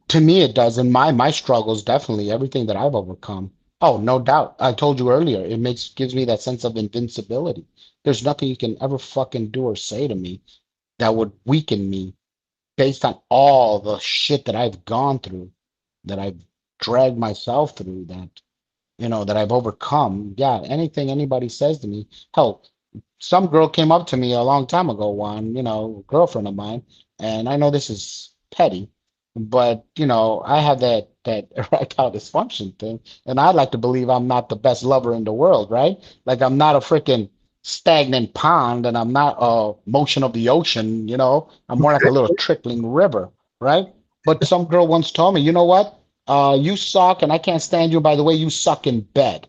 to me it does. And my struggles, definitely everything that I've overcome. Oh, no doubt. I told you earlier, gives me that sense of invincibility. There's nothing you can ever fucking do or say to me that would weaken me based on all the shit that I've gone through, that I've dragged myself through, that I've overcome. Yeah, anything anybody says to me, hell, some girl came up to me a long time ago, one, girlfriend of mine, and I know this is petty, but I have that erectile dysfunction thing, and I like to believe I'm not the best lover in the world, right? Like I'm not a freaking stagnant pond, and I'm not a motion of the ocean, I'm more like a little trickling river, right? But some girl once told me, you know what? You suck, and I can't stand you. By the way, you suck in bed.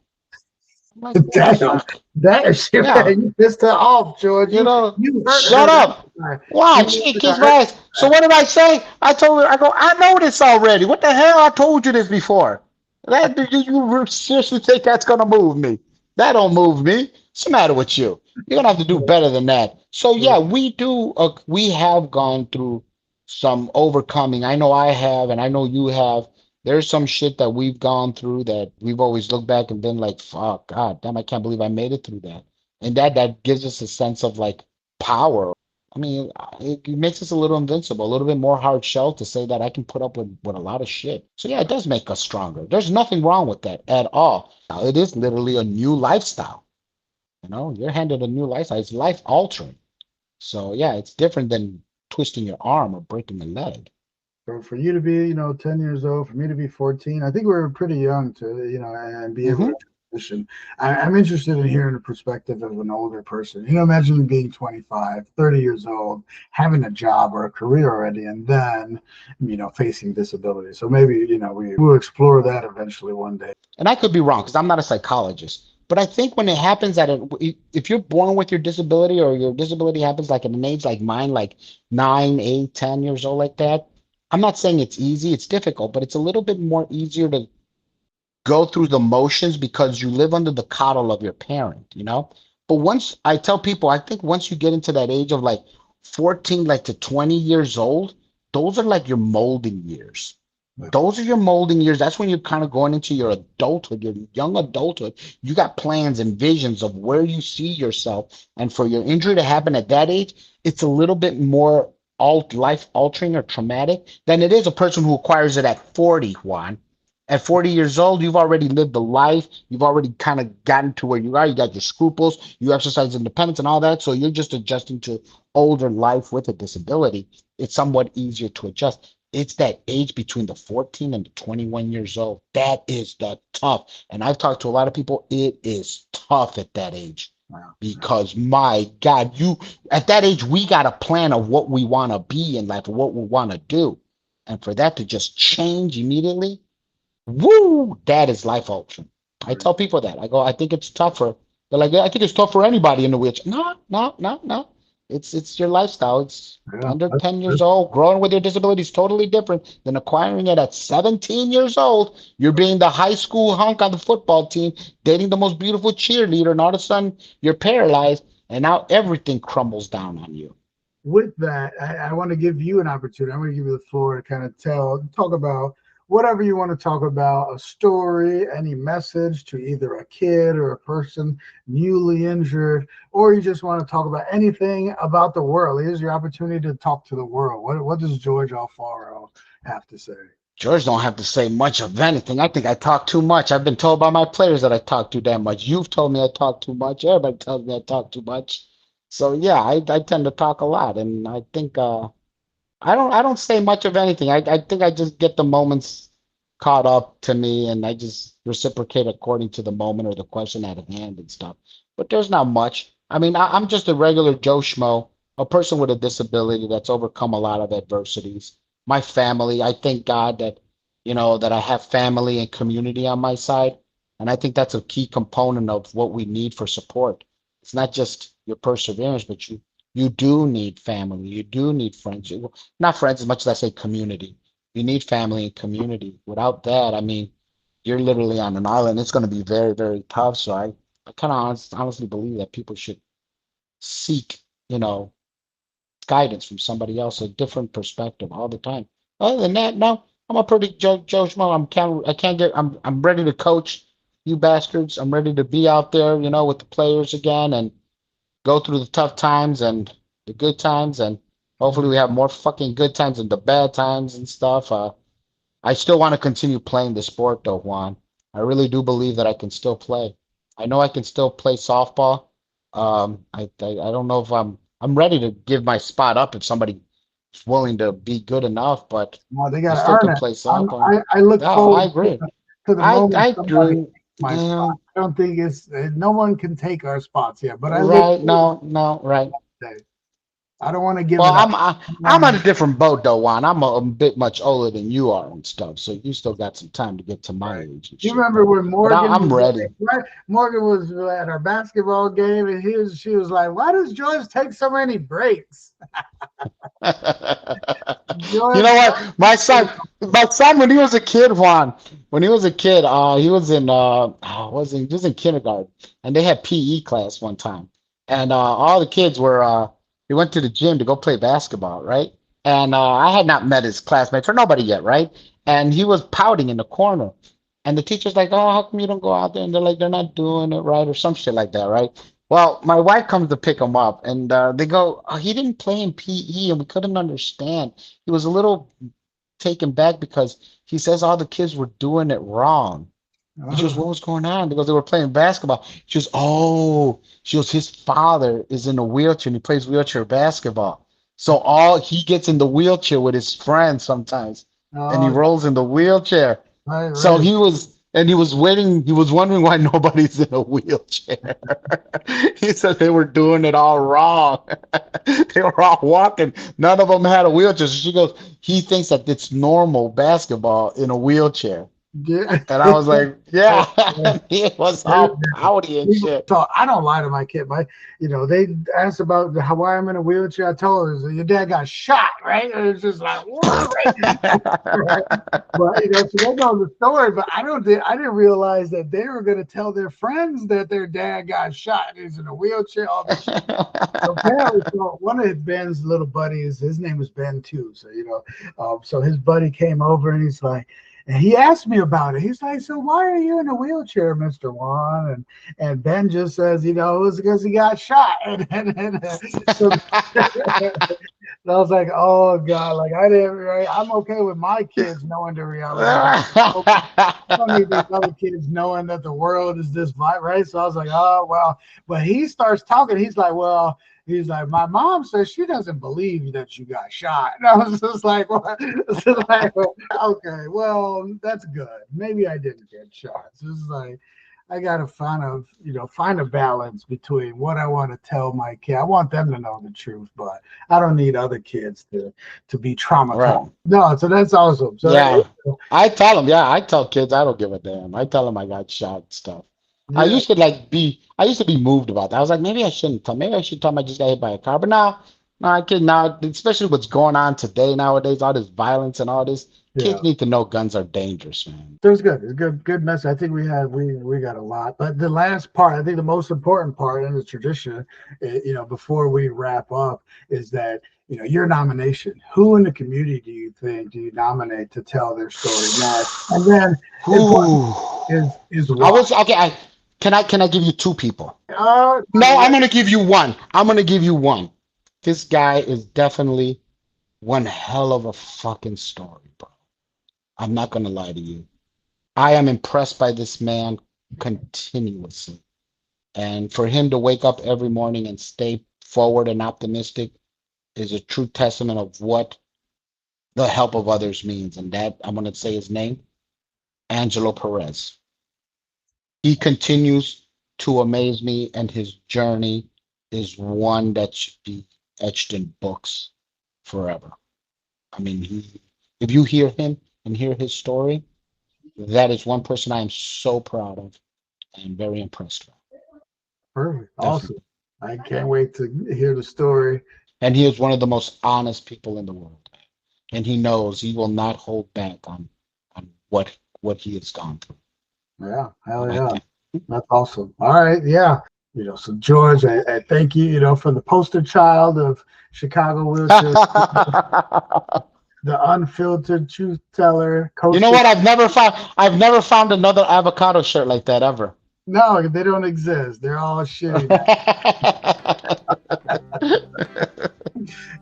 I'm like, what the Damn, fuck? that shit, Yeah, you pissed her off, George. You hurt shut her that up. time. Why? You She can wanted to kiss my hurt ass. So what did I say? I told her, I go, I know this already. What the hell? I told you this before. You seriously think that's gonna move me? That don't move me. What's the matter with you? You're gonna have to do better than that. So her. yeah, we have gone through some overcoming. I know I have, and I know you have. There's some shit that we've gone through that we've always looked back and been like, fuck, God damn, I can't believe I made it through that. And that gives us a sense of like power. I mean, it makes us a little invincible, a little bit more hard shell to say that I can put up with a lot of shit. So yeah, it does make us stronger. There's nothing wrong with that at all. Now, it is literally a new lifestyle. You're handed a new lifestyle. It's life altering. So yeah, it's different than twisting your arm or breaking a leg. For you to be, 10 years old, for me to be 14, I think we were pretty young to, and be able to Hmm. transition. I'm interested in hearing the perspective of an older person. Imagine being 25, 30 years old, having a job or a career already, and then, facing disability. So maybe, we will explore that eventually one day. And I could be wrong because I'm not a psychologist. But I think when it happens if you're born with your disability or your disability happens like at an age like mine, like 9, 8, 10 years old, like that, I'm not saying it's easy, it's difficult, but it's a little bit more easier to go through the motions because you live under the coddle of your parent. But once I tell people, I think once you get into that age of like 14, like to 20 years old, those are like your molding years. Those are your molding years. That's when you're kind of going into your adulthood, your young adulthood. You got plans and visions of where you see yourself. And for your injury to happen at that age, it's a little bit more life altering or traumatic than it is a person who acquires it at 40, Juan. At 40 years old, you've already lived the life. You've already kind of gotten to where you are. You got your scruples. You exercise independence and all that. So you're just adjusting to older life with a disability. It's somewhat easier to adjust. It's that age between the 14 and the 21 years old. That is the tough. And I've talked to a lot of people. It is tough at that age Wow. because my God, at that age, we got a plan of what we want to be in life, what we want to do. And for that to just change immediately, woo, that is life altering. I tell people that. I go, I think it's tougher. They're like, "Yeah, I think it's tough for anybody in the wheelchair." No, no, no, no. It's your lifestyle. It's Yeah, under 10 years that's old. Growing with your disability is totally different than acquiring it at 17 years old. You're being the high school hunk on the football team, dating the most beautiful cheerleader, and all of a sudden you're paralyzed, and now everything crumbles down on you. with that, I want to give you an opportunity. I'm going to give you the floor to kind of talk about whatever you want to talk about, a story, any message to either a kid or a person newly injured, or you just want to talk about anything about the world. Here's your opportunity to talk to the world. What does George Alfaro have to say? George don't have to say much of anything. I think I talk too much. I've been told by my players that I talk too damn much. You've told me I talk too much. Everybody tells me I talk too much. So yeah, I tend to talk a lot, and I think I don't say much of anything. I think I just get the moments caught up to me, and I just reciprocate according to the moment or the question at hand and stuff. But there's not much. I mean, I'm just a regular Joe Schmo, a person with a disability that's overcome a lot of adversities. My family, I thank God that, that I have family and community on my side. And I think that's a key component of what we need for support. It's not just your perseverance, but you do need family. You do need friends. Not friends as much as I say community. You need family and community. Without that, I mean, you're literally on an island. It's going to be very, very tough. So I kind of honestly believe that people should seek, guidance from somebody else, a different perspective all the time. Other than that, no, I'm a pretty Joe Schmo. I can't get. I'm ready to coach you bastards. I'm ready to be out there, with the players again and go through the tough times and the good times, and hopefully we have more fucking good times than the bad times and stuff. I still want to continue playing the sport though, Juan. I really do believe that I can still play. I know I can still play softball. I don't know if I'm ready to give my spot up if somebody is willing to be good enough, but Well, they I got to still earn can it. play softball. I look Yeah, I forward agree. to the moment I somebody agree. takes my spot. Yeah, I don't think no one can take our spots yet, but I look right. forward No, no, right. to it. I don't want to give Well, it up. I'm on a different boat though, Juan. I'm a bit much older than you are and stuff, so you still got some time to get to my Right. age and You shit. remember when But Morgan I'm was ready. right? Morgan was at our basketball game, and she was like, "Why does George take so many breaks?" You George, know what? My son, when he was a kid, Juan, when he was a kid, he was in he was in kindergarten, and they had PE class one time, and all the kids were they went to the gym to go play basketball, right? And I had not met his classmates or nobody yet, right? And he was pouting in the corner, and the teacher's like, "Oh, how come you don't go out there?" And they're like, "They're not doing it right," or some shit like that, right? Well, my wife comes to pick him up, and they go, "Oh, he didn't play in PE," and we couldn't understand. He was a little taken back because he says all the kids were doing it wrong. He goes, "What was going on?" Because they were playing basketball. She goes, "Oh," she goes, "His father is in a wheelchair and he plays wheelchair basketball. So all he gets in the wheelchair with his friends sometimes, and he oh, rolls in the wheelchair." right, So right. he was waiting, he was wondering why nobody's in a wheelchair. He said they were doing it all wrong. They were all walking. None of them had a wheelchair. So she goes, he thinks that it's normal basketball in a wheelchair. Yeah. And I was like, yeah, he was all pouty and shit. So I don't lie to my kid. They asked about why I'm in a wheelchair. I told her your dad got shot, right? And it's just like, what? Right? But so they know the story. But I didn't realize that they were going to tell their friends that their dad got shot and he's in a wheelchair. All this shit. So apparently, so one of Ben's little buddies, his name is Ben too. So so his buddy came over and he's like. And he asked me about it. He's like, "So why are you in a wheelchair, Mr. Juan?" And Ben just says, "It was because he got shot." So I was like, "Oh God!" Like I didn't. Right? I'm okay with my kids knowing the reality. I don't need these other kids knowing that the world is this vibe, right? So I was like, "Oh well." But he starts talking. He's like, "Well." He's like, my mom says she doesn't believe that you got shot. And I was just like, what? Just like, okay, well, that's good. Maybe I didn't get shot. So it's like, I gotta find a balance between what I want to tell my kid. I want them to know the truth, but I don't need other kids to be traumatized. Right. No, so that's awesome. So Yeah. I tell them, yeah, I tell kids I don't give a damn. I tell them I got shot and stuff. yeah, I used to be moved about that. I was like, maybe I shouldn't tell. Maybe I should tell them I just got hit by a car. But now, no, I kid now, especially what's going on today nowadays, all this violence and all this. yeah. Kids need to know guns are dangerous, man. It was good. It's good message. I think we got a lot. But the last part, I think the most important part in the tradition, before we wrap up, is that your nomination. Who in the community do you nominate to tell their story next? And then important Ooh. is I why. was okay. Can I give you two people? Uh, No, I'm gonna give you one. I'm gonna give you one. This guy is definitely one hell of a fucking story, bro. I'm not going to lie to you. I am impressed by this man continuously. And for him to wake up every morning and stay forward and optimistic is a true testament of what the help of others means. And that, I'm going to say his name, Angelo Perez. He continues to amaze me, and his journey is one that should be etched in books forever. I mean, if you hear him and hear his story, that is one person I am so proud of and very impressed with. Perfect. Definitely. Awesome. I can't wait to hear the story. And he is one of the most honest people in the world. And he knows he will not hold back on what he has gone through. Yeah, hell yeah. That's awesome. All right, yeah. So George, I thank you, for the poster child of Chicago wheelchair, the unfiltered truth teller. You know what? I've never found another avocado shirt like that ever. No, they don't exist. They're all shitty.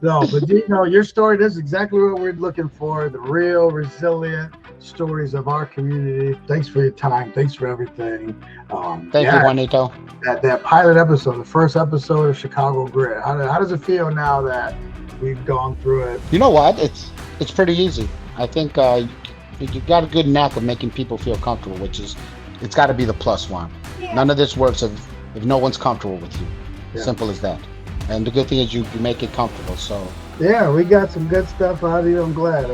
No, but your story, this is exactly what we're looking for. The real, resilient stories of our community. Thanks for your time. Thanks for everything. Thank you, Juanito. That pilot episode, the first episode of Chicago Grit. How does it feel now that we've gone through it? You know what? It's pretty easy. I think you got a good knack of making people feel comfortable, which is, it's got to be the plus one. Yeah. None of this works if no one's comfortable with you. Yeah. Simple as that. And the good thing is you make it comfortable. So yeah, we got some good stuff out of you. I'm glad.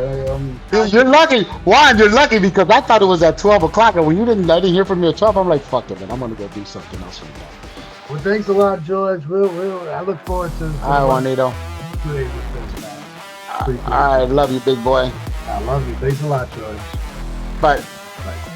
You're lucky. Juan, you're lucky because I thought it was at 12 o'clock, and when I didn't hear from you at 12, I'm like, fuck it, man. I'm gonna go do something else with that. Well, thanks a lot, George. I look forward to. All right, Juanito. All right, love you, big boy. I love you. Thanks a lot, George. Bye. Bye.